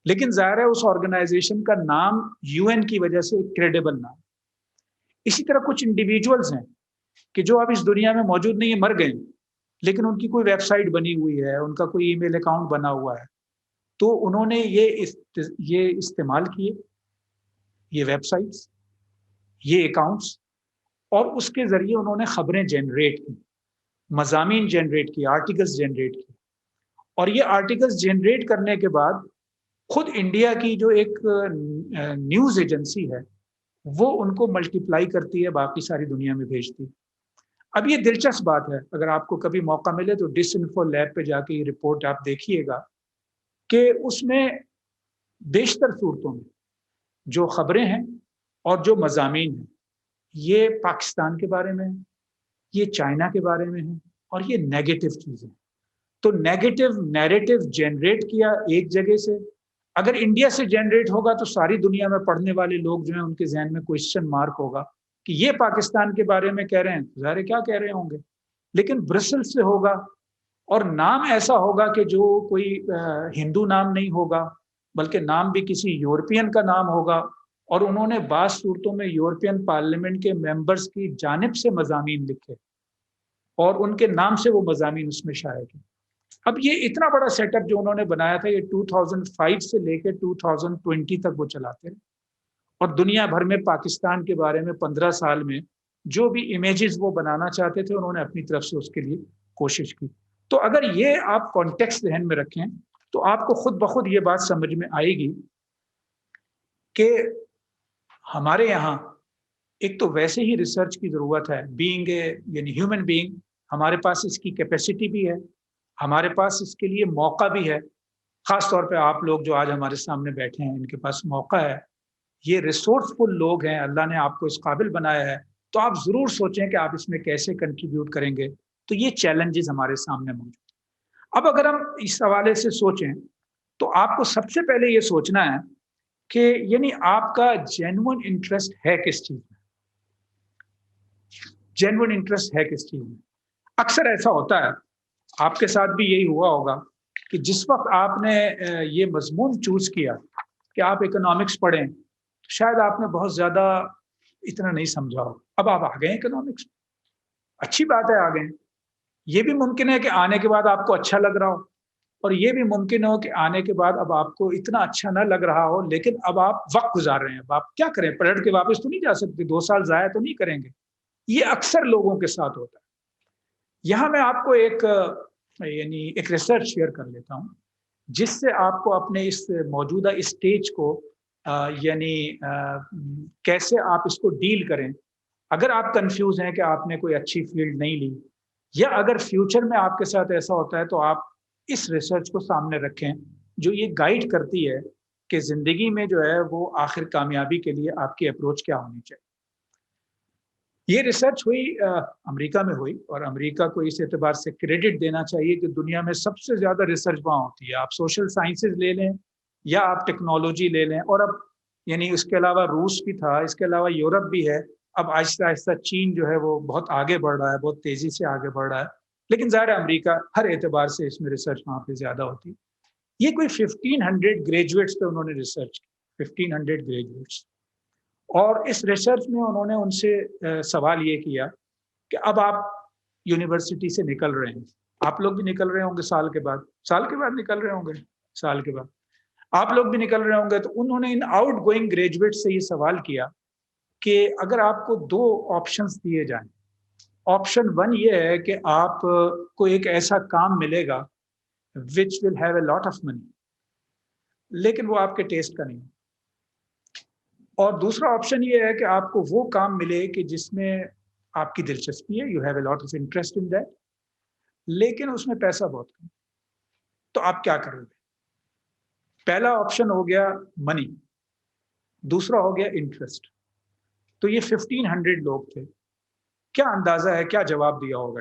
لیکن ظاہر ہے اس آرگنائزیشن کا نام یو این کی وجہ سے کریڈیبل نام۔ اسی طرح کچھ انڈیویجولز ہیں کہ جو اب اس دنیا میں موجود نہیں ہیں، مر گئے، لیکن ان کی کوئی ویب سائٹ بنی ہوئی ہے، ان کا کوئی ای میل اکاؤنٹ بنا ہوا ہے، تو انہوں نے یہ استعمال کیے، یہ ویب سائٹس، یہ اکاؤنٹس، اور اس کے ذریعے انہوں نے خبریں جنریٹ کی، مضامین جنریٹ کی، آرٹیکلز جنریٹ کی، اور یہ آرٹیکلز جنریٹ کرنے کے بعد خود انڈیا کی جو ایک نیوز ایجنسی ہے وہ ان کو ملٹیپلائی کرتی ہے، باقی ساری دنیا میں بھیجتی ہے۔ اب یہ دلچسپ بات ہے، اگر آپ کو کبھی موقع ملے تو ڈس انفو لیب پہ جا کے یہ رپورٹ آپ دیکھیے گا کہ اس میں بیشتر صورتوں میں جو خبریں ہیں اور جو مضامین ہیں یہ پاکستان کے بارے میں، یہ چائنا کے بارے میں ہیں، اور یہ نیگیٹو چیزیں۔ تو نیگیٹو نیریٹو جنریٹ کیا ایک جگہ سے، اگر انڈیا سے جنریٹ ہوگا تو ساری دنیا میں پڑھنے والے لوگ جو ہیں ان کے ذہن میں کوشچن مارک ہوگا کہ یہ پاکستان کے بارے میں کہہ رہے ہیں، ظاہر کیا کہہ رہے ہوں گے، لیکن برسل سے ہوگا، اور نام ایسا ہوگا کہ جو کوئی ہندو نام نہیں ہوگا بلکہ نام بھی کسی یورپین کا نام ہوگا، اور انہوں نے بعض صورتوں میں یورپین پارلیمنٹ کے ممبرز کی جانب سے مضامین لکھے اور ان کے نام سے وہ مضامین اس میں شائع کیے۔ اب یہ اتنا بڑا سیٹ اپ جو انہوں نے بنایا تھا، یہ 2005 سے لے کے 2020 تک وہ چلاتے رہے، اور دنیا بھر میں پاکستان کے بارے میں 15 سال میں جو بھی امیجز وہ بنانا چاہتے تھے انہوں نے اپنی طرف سے اس کے لیے کوشش کی۔ تو اگر یہ آپ کانٹیکسٹ ذہن میں رکھیں تو آپ کو خود بخود یہ بات سمجھ میں آئے گی کہ ہمارے یہاں ایک تو ویسے ہی ریسرچ کی ضرورت ہے، بینگ اے یعنی ہیومن بینگ، ہمارے پاس اس کی کیپیسٹی بھی ہے، ہمارے پاس اس کے لیے موقع بھی ہے، خاص طور پہ آپ لوگ جو آج ہمارے سامنے بیٹھے ہیں ان کے پاس موقع ہے، یہ ریسورسفل لوگ ہیں، اللہ نے آپ کو اس قابل بنایا ہے، تو آپ ضرور سوچیں کہ آپ اس میں کیسے کنٹریبیوٹ کریں گے۔ تو یہ چیلنجز ہمارے سامنے موجود ہیں۔ اب اگر ہم اس حوالے سے سوچیں تو آپ کو سب سے پہلے یہ سوچنا ہے کہ یعنی آپ کا جینوئن انٹرسٹ ہے کس چیز میں، جینوئن انٹرسٹ ہے کس چیز میں۔ اکثر ایسا ہوتا ہے، آپ کے ساتھ بھی یہی ہوا ہوگا کہ جس وقت آپ نے یہ مضمون چوز کیا کہ آپ اکنامکس پڑھیں، تو شاید آپ نے بہت زیادہ اتنا نہیں سمجھا ہو، اب آپ آ گئے اکنامکس، اچھی بات ہے آ گئے۔ یہ بھی ممکن ہے کہ آنے کے بعد آپ کو اچھا لگ رہا ہو، اور یہ بھی ممکن ہو کہ آنے کے بعد اب آپ کو اتنا اچھا نہ لگ رہا ہو، لیکن اب آپ وقت گزار رہے ہیں، اب آپ کیا کریں، پلٹ کے واپس تو نہیں جا سکتے، 2 سال ضائع تو نہیں کریں گے۔ یہ اکثر لوگوں کے ساتھ ہوتا ہے۔ یہاں میں آپ کو ایک ریسرچ شیئر کر لیتا ہوں جس سے آپ کو اپنے اس موجودہ اسٹیج کو کیسے آپ اس کو ڈیل کریں، اگر آپ کنفیوز ہیں کہ آپ نے کوئی اچھی فیلڈ نہیں لی، یا اگر فیوچر میں آپ کے ساتھ ایسا ہوتا ہے تو آپ اس ریسرچ کو سامنے رکھیں جو یہ گائیڈ کرتی ہے کہ زندگی میں جو ہے وہ آخر کامیابی کے لیے آپ کی اپروچ کیا ہونی چاہیے۔ یہ ریسرچ ہوئی امریکہ میں ہوئی، اور امریکہ کو اس اعتبار سے کریڈٹ دینا چاہیے کہ دنیا میں سب سے زیادہ ریسرچ وہاں ہوتی ہے۔ آپ سوشل سائنسز لے لیں یا آپ ٹیکنالوجی لے لیں، اور اب اس کے علاوہ روس بھی تھا، اس کے علاوہ یورپ بھی ہے، اب آہستہ آہستہ چین جو ہے وہ بہت آگے بڑھ رہا ہے، بہت تیزی سے آگے بڑھ رہا ہے، لیکن ظاہر امریکہ ہر اعتبار سے اس میں ریسرچ وہاں پہ زیادہ ہوتی ہے۔ یہ کوئی 1500 گریجویٹس پہ انہوں نے ریسرچ کی، 1500 گریجویٹس، اور اس ریسرچ میں انہوں نے ان سے سوال یہ کیا کہ اب آپ یونیورسٹی سے نکل رہے ہیں، آپ لوگ بھی نکل رہے ہوں گے سال کے بعد نکل رہے ہوں گے، سال کے بعد آپ لوگ بھی نکل رہے ہوں گے، تو انہوں نے ان آؤٹ گوئنگ گریجویٹ سے یہ سوال کیا کہ اگر آپ کو 2 آپشنز دیے جائیں، آپشن 1 یہ ہے کہ آپ کو ایک ایسا کام ملے گا which will have a lot of money، لیکن وہ آپ کے ٹیسٹ کا نہیں، اور دوسرا آپشن یہ ہے کہ آپ کو وہ کام ملے کہ جس میں آپ کی دلچسپی ہے، you have a lot of interest in that، لیکن اس میں پیسہ بہت کم، تو آپ کیا کریں گے؟ پہلا آپشن ہو گیا منی، دوسرا ہو گیا انٹرسٹ۔ تو یہ 1500 لوگ تھے، کیا اندازہ ہے کیا جواب دیا ہوگا؟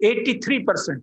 83%,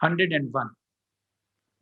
101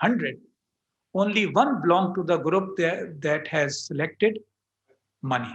100, only one belong to the group that has selected money।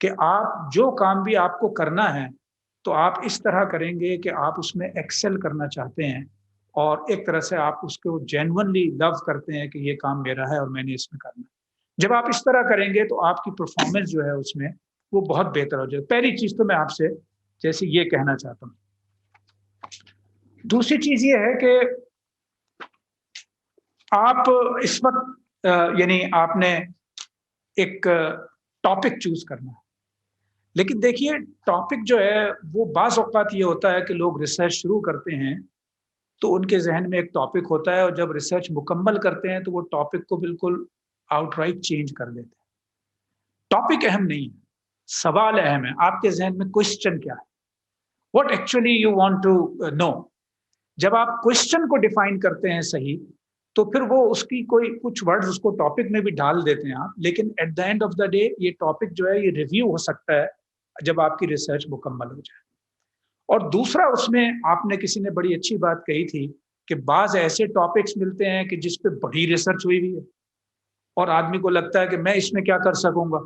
کہ آپ جو کام بھی آپ کو کرنا ہے تو آپ اس طرح کریں گے کہ آپ اس میں ایکسل کرنا چاہتے ہیں اور ایک طرح سے آپ اس کو جینونلی لو کرتے ہیں کہ یہ کام میرا ہے اور میں نے اس میں کرنا ہے. جب آپ اس طرح کریں گے تو آپ کی پرفارمنس جو ہے اس میں وہ بہت بہتر ہو جائے. پہلی چیز تو میں آپ سے جیسے یہ کہنا چاہتا ہوں. دوسری چیز یہ ہے کہ آپ اس وقت یعنی آپ نے ایک ٹاپک چوز کرنا ہے، لیکن دیکھیے ٹاپک جو ہے وہ بعض اوقات یہ ہوتا ہے کہ لوگ ریسرچ شروع کرتے ہیں تو ان کے ذہن میں ایک ٹاپک ہوتا ہے اور جب ریسرچ مکمل کرتے ہیں تو وہ ٹاپک کو بالکل آؤٹ رائٹ چینج کر دیتے ہیں. ٹاپک اہم نہیں ہے، سوال اہم ہے. آپ کے ذہن میں کوشچن کیا ہے، what actually you want to know. جب آپ کوشچن کو ڈیفائن کرتے ہیں صحیح تو پھر وہ اس کی کوئی کچھ ورڈز اس کو ٹاپک میں بھی ڈال دیتے ہیں آپ، لیکن at the end of the day یہ ٹاپک جو ہے یہ ریویو ہو سکتا ہے جب آپ کی ریسرچ مکمل ہو جائے. اور دوسرا اس میں آپ نے کسی نے بڑی اچھی بات کہی تھی کہ بعض ایسے ٹاپکس ملتے ہیں کہ جس پہ بڑی ریسرچ ہوئی ہوئی ہے اور آدمی کو لگتا ہے کہ میں اس میں کیا کر سکوں گا،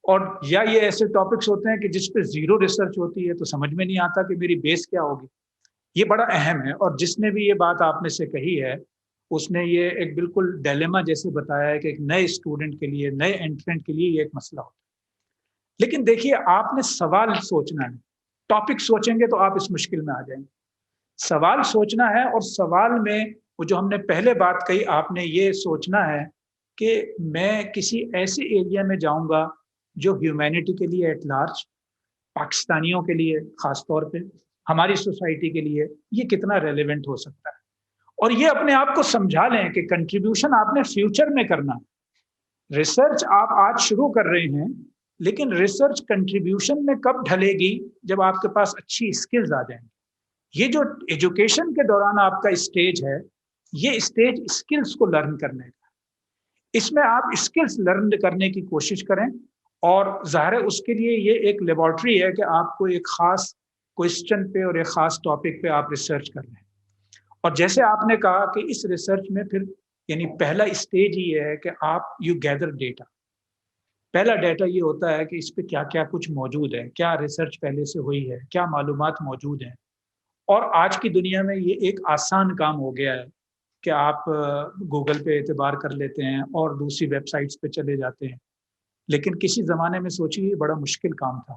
اور یا یہ ایسے ٹاپکس ہوتے ہیں کہ جس پہ زیرو ریسرچ ہوتی ہے تو سمجھ میں نہیں آتا کہ میری بیس کیا ہوگی. یہ بڑا اہم ہے، اور جس نے بھی یہ بات آپ میں سے کہی ہے اس نے یہ ایک بالکل ڈیلیما جیسے بتایا ہے کہ ایک نئے اسٹوڈنٹ کے لیے، نئے انٹرنٹ کے لیے یہ ایک مسئلہ ہوتا ہے. لیکن دیکھیے آپ نے سوال سوچنا ہے. ٹاپک سوچیں گے تو آپ اس مشکل میں آ جائیں گے. سوال سوچنا ہے، اور سوال میں وہ جو ہم نے پہلے بات کہی آپ نے یہ سوچنا ہے کہ میں کسی ایسے ایریا میں جاؤں گا جو ہیومینٹی کے لیے ایٹ لارج، پاکستانیوں کے لیے خاص طور پہ، ہماری سوسائٹی کے لیے یہ کتنا ریلیونٹ ہو سکتا ہے. اور یہ اپنے آپ کو سمجھا لیں کہ کنٹریبیوشن آپ نے فیوچر میں کرنا ہے. ریسرچ آپ آج شروع کر رہے ہیں لیکن ریسرچ کنٹریبیوشن میں کب ڈھلے گی؟ جب آپ کے پاس اچھی اسکلز آ جائیں گی. یہ جو ایجوکیشن کے دوران آپ کا اسٹیج ہے یہ اسٹیج اسکلز کو لرن کرنے کا، اس میں آپ اسکلز لرن کرنے کی کوشش کریں. اور ظاہر ہے اس کے لیے یہ ایک لیبارٹری ہے کہ آپ کو ایک خاص کوشچن پہ اور ایک خاص ٹاپک پہ آپ ریسرچ کر رہے ہیں. اور جیسے آپ نے کہا کہ اس ریسرچ میں پھر یعنی پہلا اسٹیج یہ ہے کہ آپ یو گیدر ڈیٹا. پہلا ڈیٹا یہ ہوتا ہے کہ اس پہ کیا کیا کچھ موجود ہے، کیا ریسرچ پہلے سے ہوئی ہے، کیا معلومات موجود ہیں. اور آج کی دنیا میں یہ ایک آسان کام ہو گیا ہے کہ آپ گوگل پہ اعتبار کر لیتے ہیں اور دوسری ویب سائٹس پہ چلے جاتے ہیں. لیکن کسی زمانے میں سوچیے بڑا مشکل کام تھا.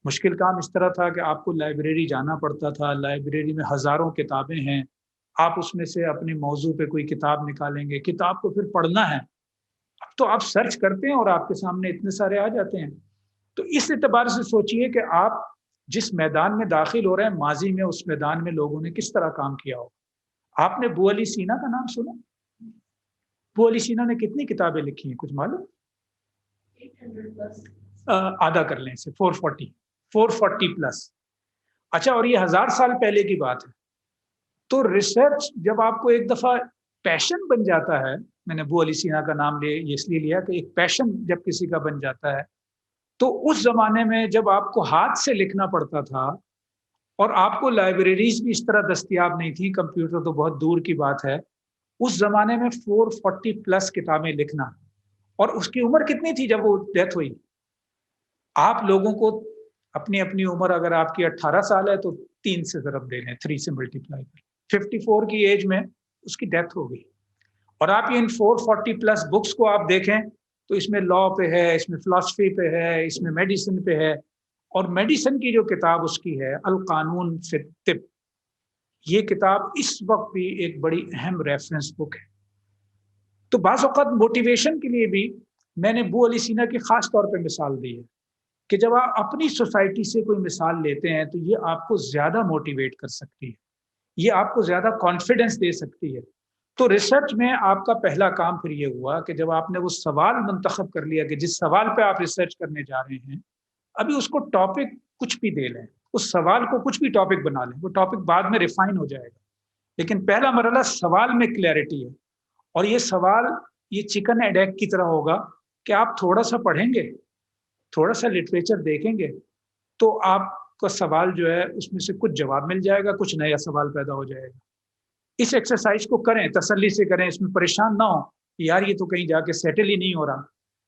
مشکل کام اس طرح تھا کہ آپ کو لائبریری جانا پڑتا تھا، لائبریری میں ہزاروں کتابیں ہیں، آپ اس میں سے اپنی موضوع پہ کوئی کتاب نکالیں گے، کتاب کو پھر پڑھنا ہے. اب تو آپ سرچ کرتے ہیں اور آپ کے سامنے اتنے سارے آ جاتے ہیں. تو اس اعتبار سے سوچئے کہ آپ جس میدان میں داخل ہو رہے ہیں ماضی میں اس میدان میں لوگوں نے کس طرح کام کیا ہو. آپ نے ابو علی سینا کا نام سنا؟ ابو علی سینا نے کتنی کتابیں لکھی ہیں کچھ معلوم؟ 800+. آدھا کر لیں اسے 440 پلس. اچھا، اور یہ 1000 سال پہلے کی بات ہے. تو ریسرچ جب آپ کو ایک دفعہ پیشن بن جاتا ہے، میں نے ابو علی سینا کا نام اس لیے لیا کہ ایک پیشن جب کسی کا بن جاتا ہے تو اس زمانے میں جب آپ کو ہاتھ سے لکھنا پڑتا تھا اور آپ کو لائبریریز بھی اس طرح دستیاب نہیں تھی، کمپیوٹر تو بہت دور کی بات ہے، اس زمانے میں 440 پلس کتابیں لکھنا. اور اس کی عمر کتنی تھی جب وہ ڈیتھ ہوئی؟ آپ لوگوں کو اپنی اپنی عمر اگر آپ کی 18 سال ہے تو 3 سے ضرب دے لیں، 3 سے ملٹیپلائی کر. 54 کی ایج میں اس کی ڈیتھ ہو گئی. اور آپ ان 440 پلس بکس کو آپ دیکھیں تو اس میں لا پہ ہے، اس میں فلسفی پہ ہے، اس میں میڈیسن پہ ہے. اور میڈیسن کی جو کتاب اس کی ہے القانون فی الطب، یہ کتاب اس وقت بھی ایک بڑی اہم ریفرنس بک ہے. تو بعض اوقات موٹیویشن کے لیے بھی میں نے ابو علی سینا کی خاص طور پہ مثال دی ہے کہ جب آپ اپنی سوسائٹی سے کوئی مثال لیتے ہیں تو یہ آپ کو زیادہ موٹیویٹ کر سکتی ہے، یہ آپ کو زیادہ کانفیڈنس دے سکتی ہے. تو ریسرچ میں آپ کا پہلا کام پھر یہ ہوا کہ جب آپ نے وہ سوال منتخب کر لیا کہ جس سوال پہ آپ ریسرچ کرنے جا رہے ہیں، ابھی اس کو ٹاپک کچھ بھی دے لیں، اس سوال کو کچھ بھی ٹاپک بنا لیں، وہ ٹاپک بعد میں ریفائن ہو جائے گا. لیکن پہلا مرحلہ سوال میں کلیئرٹی ہے. اور یہ سوال یہ چکن اینڈ ایگ کی طرح ہوگا کہ آپ تھوڑا سا پڑھیں گے، تھوڑا سا لٹریچر دیکھیں گے تو آپ کا سوال جو ہے اس میں سے کچھ جواب مل جائے گا، کچھ نیا سوال پیدا ہو جائے گا. اس ایکسرسائز کو کریں، تسلی سے کریں، اس میں پریشان نہ ہو یار یہ تو کہیں جا کے سیٹل ہی نہیں ہو رہا.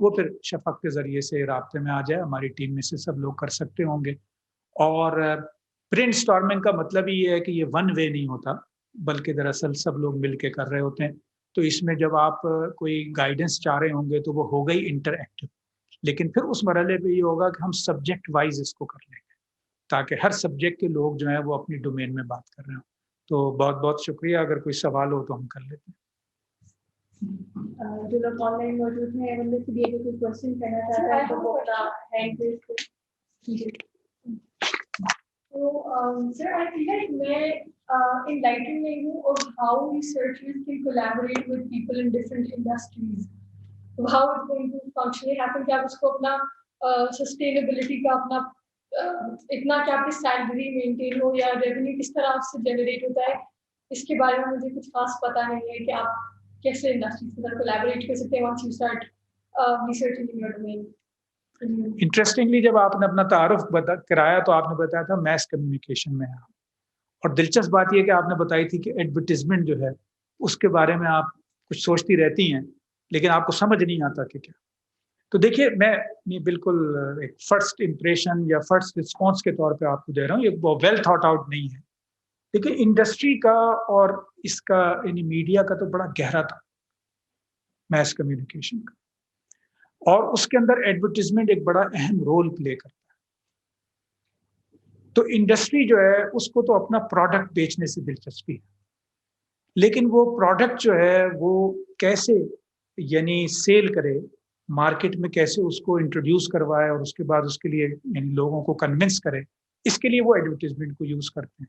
وہ پھر شفق کے ذریعے سے رابطے میں آ جائے، ہماری ٹیم میں سے سب لوگ کر سکتے ہوں گے. اور برین اسٹارمنگ کا مطلب ہی یہ ہے کہ یہ ون وے نہیں ہوتا، بلکہ دراصل سب لوگ مل کے کر رہے ہوتے ہیں. تو اس میں جب آپ کوئی گائیڈنس چاہ رہے ہوں گے تو وہ ہوگا ہی انٹر ایکٹیو، لیکن پھر اس مرحلے پہ یہ ہوگا کہ ہم سبجیکٹ وائز اس کو کر لیں گے تاکہ ہر سبجیکٹ کے لوگ جو ہیں وہ اپنی ڈومین میں بات کر رہے ہوں. تو بہت بہت شکریہ. اگر کوئی سوال ہو تو ہم کر لیتے ہیں. جو لوگ آن لائن موجود ہیں ان میں سے بھی اگر کوئی کوشچن کرنا چاہتا ہے تو وہ اپنا ہینڈ ریز کیجیے. تو سر آئی فیل لائک میں انلائٹن نہیں ہوں اور how researchers can collaborate with people in different industries, how it's going to function happen کہ آپ اس کو اپنا سسٹینیبلٹی کا اپنا اتنا کہ آپ کی سیلری مینٹین ہو یا ریونیو کس طرح آپ سے جنریٹ ہوتا ہے، اس کے بارے میں مجھے کچھ خاص پتہ نہیں ہے کہ آپ کیسے انڈسٹری کے ساتھ کولیبوریٹ کر سکتے ہیں once you start researching in your domain. Interestingly جب آپ نے اپنا تعارف کرایا تو آپ نے بتایا تھا میس کمیونیکیشن میں آپ، اور دلچسپ بات یہ کہ آپ نے بتائی تھی کہ ایڈورٹیزمنٹ جو ہے اس کے بارے میں آپ کچھ سوچتی رہتی ہیں لیکن آپ کو سمجھ نہیں آتا کہ کیا. تو دیکھیے میں بالکل ایک فرسٹ امپریشن یا فرسٹ رسپانس کے طور پہ آپ کو دے رہا ہوں، یہ ویل تھاٹ آؤٹ نہیں ہے. دیکھیے انڈسٹری کا اور اس کا یعنی میڈیا کا تو بڑا گہرا تھا میس کمیونیکیشن کا، اور اس کے اندر ایڈورٹیزمنٹ ایک بڑا اہم رول پلے کرتا ہے. تو انڈسٹری جو ہے اس کو تو اپنا پروڈکٹ بیچنے سے دلچسپی ہے، لیکن وہ پروڈکٹ جو ہے وہ کیسے یعنی سیل کرے، مارکیٹ میں کیسے اس کو انٹروڈیوس کروائے اور اس کے بعد اس کے لیے یعنی لوگوں کو کنونس کرے، اس کے لیے وہ ایڈورٹیزمنٹ کو یوز کرتے ہیں.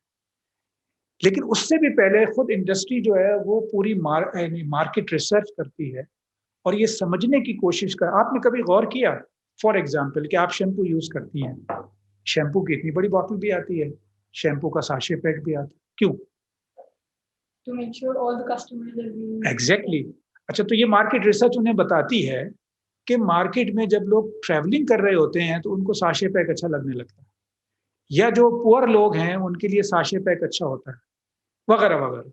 لیکن اس سے بھی پہلے خود انڈسٹری جو ہے وہ پوری مارکیٹ ریسرچ کرتی ہے اور یہ سمجھنے کی کوشش کر. آپ نے کبھی غور کیا فار ایگزامپل کہ آپ شیمپو یوز کرتی ہیں، شیمپو کی اتنی بڑی بوتل بھی آتی ہے، شیمپو کا ساشے پیک بھی آتا ہے، کیوں؟ To make sure all the customers are using. Exactly. اچھا تو یہ مارکیٹ ریسرچ انہیں بتاتی ہے کہ مارکیٹ میں جب لوگ ٹریولنگ کر رہے ہوتے ہیں تو ان کو ساشے پیک اچھا لگنے لگتا ہے، یا جو پور لوگ ہیں ان کے لیے ساشے پیک اچھا ہوتا ہے، وغیرہ وغیرہ.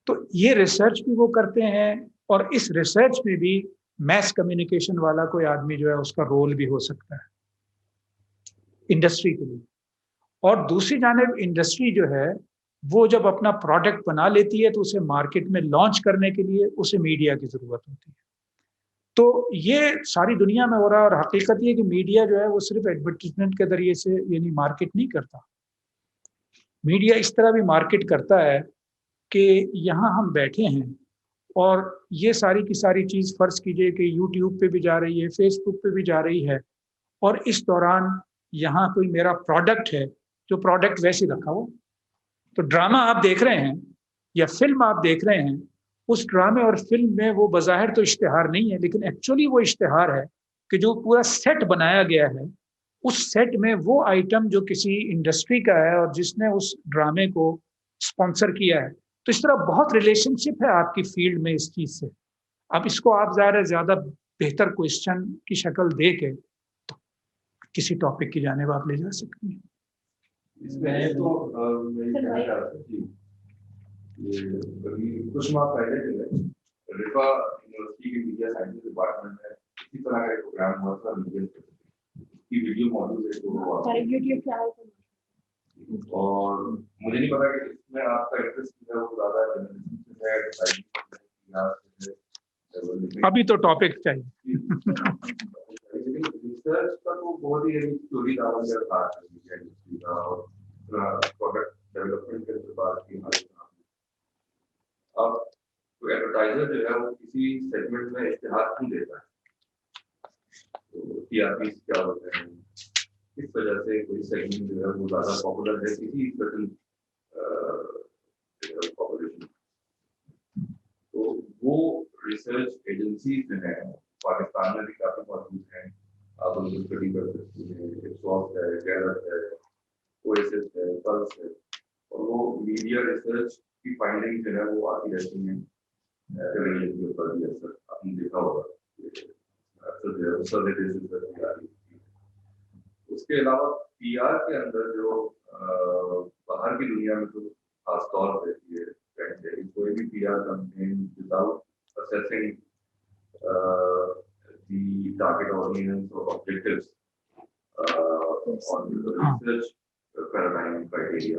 تو یہ ریسرچ بھی وہ کرتے ہیں، اور اس ریسرچ میں بھی میس کمیونیکیشن والا کوئی آدمی جو ہے اس کا رول بھی ہو سکتا ہے انڈسٹری کے لیے. اور دوسری جانب انڈسٹری جو ہے وہ جب اپنا پروڈکٹ بنا لیتی ہے تو اسے مارکیٹ میں لانچ کرنے کے لیے اسے میڈیا کی ضرورت ہوتی ہے. تو یہ ساری دنیا میں ہو رہا ہے، اور حقیقت یہ کہ میڈیا جو ہے وہ صرف ایڈورٹیزمنٹ کے ذریعے سے یعنی مارکیٹ نہیں کرتا. میڈیا اس طرح بھی مارکیٹ کرتا ہے کہ یہاں ہم بیٹھے ہیں اور یہ ساری کی ساری چیز فرض کیجئے کہ یوٹیوب پہ بھی جا رہی ہے، فیس بک پہ بھی جا رہی ہے، اور اس دوران یہاں کوئی میرا پروڈکٹ ہے جو پروڈکٹ ویسے رکھا ہو. تو ڈرامہ آپ دیکھ رہے ہیں یا فلم آپ دیکھ رہے ہیں، اس ڈرامے اور فلم میں وہ بظاہر تو اشتہار نہیں ہے، لیکن ایکچولی وہ اشتہار ہے کہ جو پورا سیٹ بنایا گیا ہے اس سیٹ میں وہ آئٹم جو کسی انڈسٹری کا ہے اور جس نے اس ڈرامے کو اسپانسر کیا ہے. تو اس طرح بہت ریلیشن شپ ہے آپ کی فیلڈ میں اس چیز سے. اب اس کو آپ ظاہر ہے زیادہ بہتر کوشچن کی شکل دے کے کسی ٹاپک کی جانب آپ لے جا سکتے ہیں. اس میں تو میں کہنا چاہ رہا تھا کہ کچھ ماہ پہلے جو ہے رفا یونیورسٹی کے میڈیا سائنس ڈپارٹمنٹ میں اسی طرح کا ایک پروگرام ہوا تھا، کی ویڈیو موجود ہے اور مجھے نہیں پتا کہ اس میں آپ کا انٹرسٹ ہے وہ زیادہ ابھی تو ٹاپک چاہیے. ریسرچ کا تو بہت ہی چوری کا اور پروڈکٹ ڈیولپمنٹ کے بات کی. اب ایڈورٹائزر جو ہے وہ کسی سیگمنٹ میں اشتہار کیوں دیتا ہے؟ تو ٹی آر پی کیا ہوتے ہیں، اس وجہ سے کوئی سیگمنٹ جو ہے وہ زیادہ پاپولر ہے کسی سرٹن پاپولیشن. تو وہ ریسرچ ایجنسی جو ہے پاکستان میں بھی کافی موجود ہیں، آپ ان کو اسٹڈی کر سکتے ہیں. ایکسواس ہے، گیرت ہے، اویسس ہے، پلس ہے، اور وہ میڈیا ریسرچ کی فائنڈنگ جو ہے وہ آتی رہتی ہیں ٹیلیویژن کے اوپر بھی. اکثر آپ نے دیکھا ہوگا اکثر جو ہے سروے پر بھی آ رہی ہے. اس کے علاوہ پی آر کے اندر جو باہر کی دنیا میں تو خاص طور پہ یہ کوئی بھی P R campaign without assessing the target audience or objectives on the research paradigm criteria,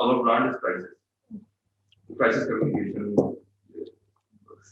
Our brand is crisis communication,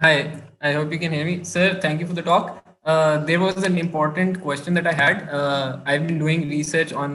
Hi, I hope you can hear me. Sir, thank you for the talk. There was an important question that I had. I've been doing research on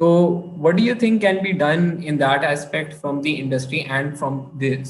So what do you think can be done in that aspect from the industry and from the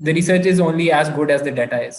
the research is only as good as the data is,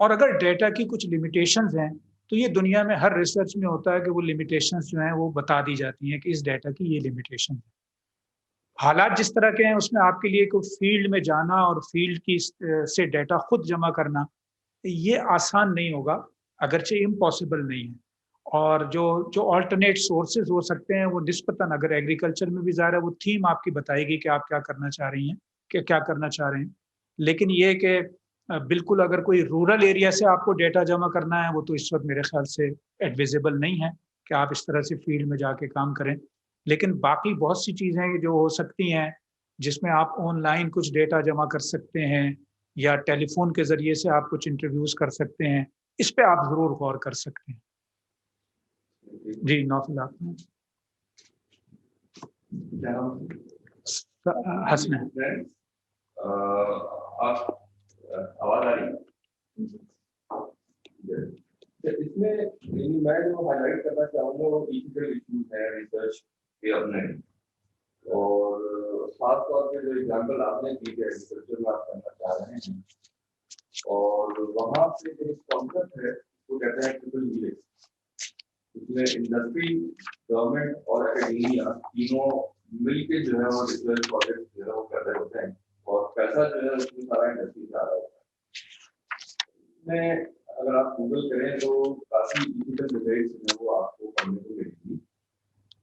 اور اگر data کی کچھ limitations ہیں تو یہ دنیا میں ہر research میں ہوتا ہے کہ وہ لمیٹیشنز جو ہیں وہ بتا دی جاتی ہیں کہ اس ڈیٹا کی یہ لمیٹیشن ہے. حالات جس طرح کے ہیں اس میں آپ کے لیے کوئی فیلڈ میں جانا اور فیلڈ کی سے ڈیٹا خود جمع کرنا یہ آسان نہیں ہوگا, اگرچہ امپاسبل نہیں ہے. اور جو آلٹرنیٹ سورسز ہو سکتے ہیں وہ نسبتاً, اگر ایگریکلچر میں بھی ظاہر ہے وہ تھیم آپ کی بتائے گی کہ آپ کیا کرنا چاہ رہی ہیں, کہ کیا کرنا چاہ رہے ہیں, لیکن یہ کہ بالکل اگر کوئی رورل ایریا سے آپ کو ڈیٹا جمع کرنا ہے وہ تو اس وقت میرے خیال سے ایڈویزیبل نہیں ہے کہ آپ اس طرح سے فیلڈ میں جا کے کام کریں. لیکن باقی بہت سی چیزیں جو ہو سکتی ہیں جس میں آپ آن لائن کچھ ڈیٹا جمع کر سکتے ہیں یا ٹیلی فون کے ذریعے سے آپ کچھ انٹرویوز کر سکتے ہیں, اس پہ آپ ضرور غور کر سکتے ہیں. جی نوفل آپ حسن آواز آ رہی ہے اس میں, میں جو ہائی لائٹ کرنا چاہوں گا وہ ایتھیکل ایشوز ہیں ریسرچ کے اپنے, اور خاص طور پہ جو ایگزامپل آپ نے کی ہے ایگریکلچر میں آپ کرنا چاہ رہے ہیں, اور وہاں سے جو کانسیپٹ ہے وہ کہتے ہیں ٹرپل ہیلکس. اس میں انڈسٹری, گورنمنٹ اور اکیڈیمیا تینوں مل کے جو ہے وہ ریسرچ پروجیکٹ جو ہے وہ کر رہے ہوتے ہیں, اور پیسہ جو ہے اس میں سارا انڈسٹری سے آ رہا ہوتا ہے. میں اگر آپ گوگل کریں تو کافی ایتھیکل ڈبیٹس جو ہے وہ آپ کو پڑھنے کو ملے گی.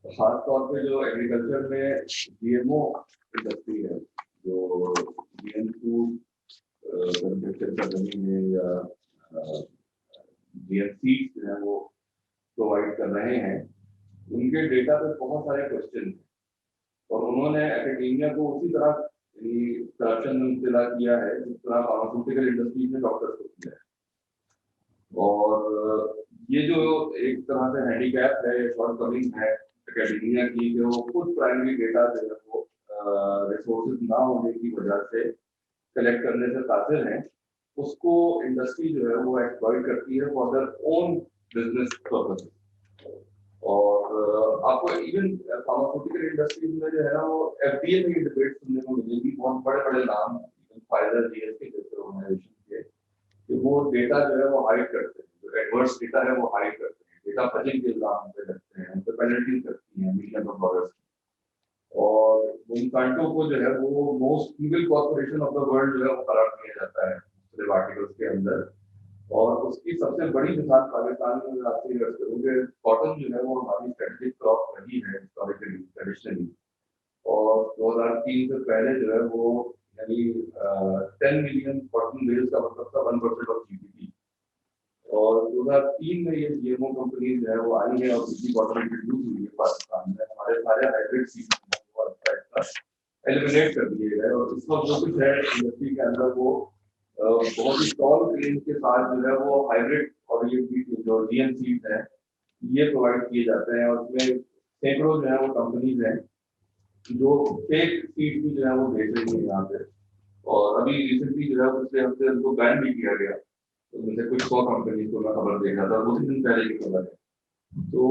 خاص طور پہ جو ایگریکلچر میں ڈی ایم او انڈسٹری ہے, جو ڈی ایم فوڈ مینوفیکچر کر رہی ہے یا ڈی ایم سیڈ جو ہے وہ پرووائڈ کر رہے ہیں, ان کے ڈیٹا پہ بہت سارے کوشچن ہیں, اور انہوں نے اکیڈیمیا کو اسی طرح کرپشن میں مبتلا کیا ہے جس طرح فارماسیوٹیکل انڈسٹری میں ڈاکٹرس کو کیا ہے. اور یہ جو ایک طرح سے ہینڈی کیپ ہے, شارٹ کمنگ ہے اکیڈیمیا کی, کہ وہ خود پرائمری ڈیٹا جو ہے وہ ریسورسز نہ ہونے کی وجہ سے کلیکٹ کرنے سے قاصر ہیں, اس کو انڈسٹری جو ہے وہ ایکسپلائٹ کرتی ہے for their own business purpose. اور آپ کو ایون فارماسیوٹیکل انڈسٹریز میں جو ہے نا وہ ایف ڈی اے میں ڈبیٹ سننے کو ملے گی, بہت بڑے بڑے نام فائزر جی ایس کے جیسے آرگنائزیشن کے, کہ وہ ڈیٹا جو ہے وہ ہائڈ کرتے ہیں, جو ایڈورس ڈیٹا ہے وہ ہائڈ کرتے ہیں, ڈیٹا فجنگ کے الزام پہ لگتے ہیں, ان پہ پینلٹی کرتی ہیں ملین آف ڈالرس. اور مونسانٹو کو جو ہے وہ most evil corporation of the world جو ہے وہ قرار دیا جاتا ہے مختلف آرٹیکلس کے اندر, اور اس کی سب سے بڑی مثال پاکستان میں آپ سے عرض کروں کہ کاٹن جو ہے وہ ہماری اسٹریٹجک کراپ رہی ہے ہسٹوریکلی ٹریڈیشنلی, اور 2003 سے پہلے جو ہے وہ یعنی 10 ملین کاٹن بیلز کا مطلب تھا 1% آف جی ڈی پی. اور 2003 میں یہ جی ایم او کمپنیز جو ہے وہ آئی ہیں اور کسی کاٹن انٹروڈیوس ہوئی ہے پاکستان میں, ہمارے سارے ہائیبریڈ سیڈ ایلیمینیٹ کر دیے گئے, اور اس وقت جو کچھ ہے انڈسٹری کے اندر وہ بہت ہی ٹال کلیم کے ساتھ جو ہے وہ ہائیبریڈ اور یہ جو ڈی ایم سیڈ ہیں یہ پرووائڈ کیے جاتے ہیں, اور اس میں سینکڑوں جو ہے وہ کمپنیز ہیں جو فیک سیڈ بھی جو ہے وہ بیچ رہی ہیں یہاں پہ. اور ابھی ریسنٹلی جو ہے پچھلے ہفتے ان کو بین بھی کیا گیا, تو ان سے کچھ 100 کمپنیز کو میں خبر دیکھا تھا, اسی دن پہلے کی خبر ہے. تو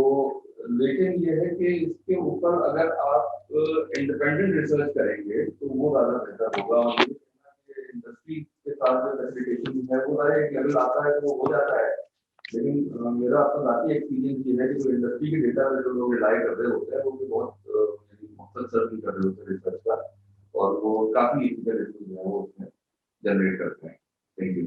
لیکن یہ ہے کہ اس کے اوپر اگر آپ انڈیپینڈنٹ ریسرچ کریں گے تو وہ زیادہ بہتر ہوگا. انڈسٹری کے ساتھ جو فیسیلیٹیشن ہے وہ ایک لیول آتا ہے تو وہ ہو جاتا ہے, لیکن میرا اپنا ذاتی ایکسپیرینس یہ ہے کہ جو انڈسٹری کے ڈیٹا پہ جو لوگ ریلائی کر رہے ہوتے ہیں وہ بھی بہت مقصد سرچ کر رہے ہوتے ہیں ریسرچ کا, اور وہ کافی ایتھیکل ایشوز جو ہے وہ اس میں جنریٹ کرتے ہیں. Thank you.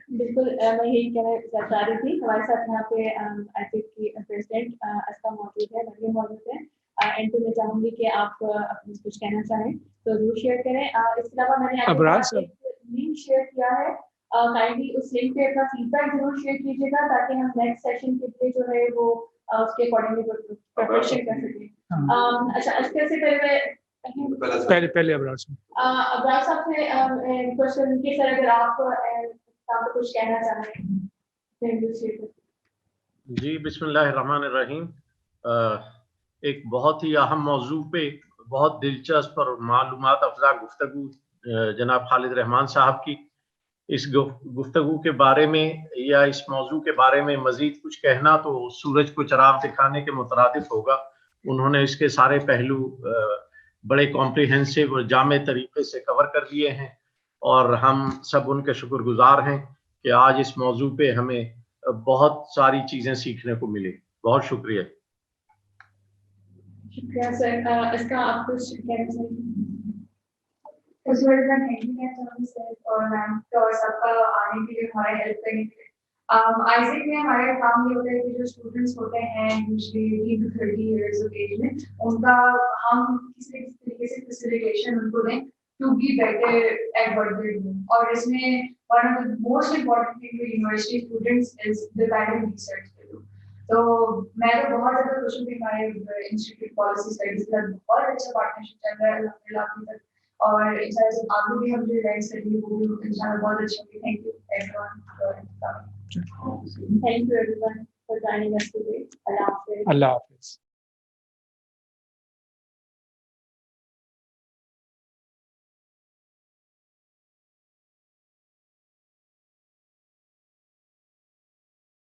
بالکل میں یہی کہنا چاہ رہی تھی. ہمارے ساتھ یہاں پہ آئی کی پریزیڈنٹ اسکا موجود ہے, مریم موجود ہے. اینڈ میں چاہوں گی کہ آپ کچھ کہنا چاہیں تو ضرور شیئر کریں. اس کے علاوہ میں نے لنک شیئر کیا ہے, کائنڈلی اس لنک پہ اپنا فیڈ بیک ضرور شیئر کیجیے گا تاکہ ہم نیکسٹ سیشن کے لیے جو ہے وہ اس کے اکارڈنگلی پریپریشن کر سکیں. اچھا اس کے پہلے ابرار صاحب سے کوشچن کہ سر اگر آپ کچھ کہنا چاہیں. جی بسم اللہ الرحمن الرحیم. ایک بہت ہی اہم موضوع پہ بہت دلچسپ اور معلومات افزا گفتگو جناب خالد رحمان صاحب کی. اس گفتگو کے بارے میں یا اس موضوع کے بارے میں مزید کچھ کہنا تو سورج کو چراغ دکھانے کے مترادف ہوگا. انہوں نے اس کے سارے پہلو بڑے کمپریہنسو اور جامع طریقے سے کور کر لیے ہیں، اور ہم سب ان کے شکر گزار ہیں کہ آج اس موضوع پہ ہمیں بہت ساری چیزیں سیکھنے کو ملی. بہت شکریہ. شکریہ سر. اس کا آپ کچھ کہنا چاہیں گے؟ اس وقت میں تھینک یو کہنا چاہوں گی سر اور میم اور سب کا آنے کے لیے، ہمارے ہیلپ کرنے کے لیے. آئزیک میں ہمارا کام یہ ہوتا ہے کہ جو اسٹوڈنٹس ہوتے ہیں یوزلی 30 ایئرز آف ایج میں، ان کا ہم کسی طریقے سے فیسیلیٹیشن ان کو دیں to be better at what they do. اور اس میں one of the most important thing for university students is the kind of research they do. تو میں تو بہت زیادہ خوش ہوں کہ ہمارے انسٹیٹیوٹ پالیسی اسٹڈیز کا بہت اچھا پارٹنرشپ چل رہا ہے الحمد للہ ابھی تک، اور ان شاء اللہ آگے بھی ہم جو ایونٹس کریں گے وہ بھی ان شاء اللہ بہت اچھا ہوگی. Thank you every one. Thank you everyone for joining us today. Allah Hafiz. اللہ حافظ.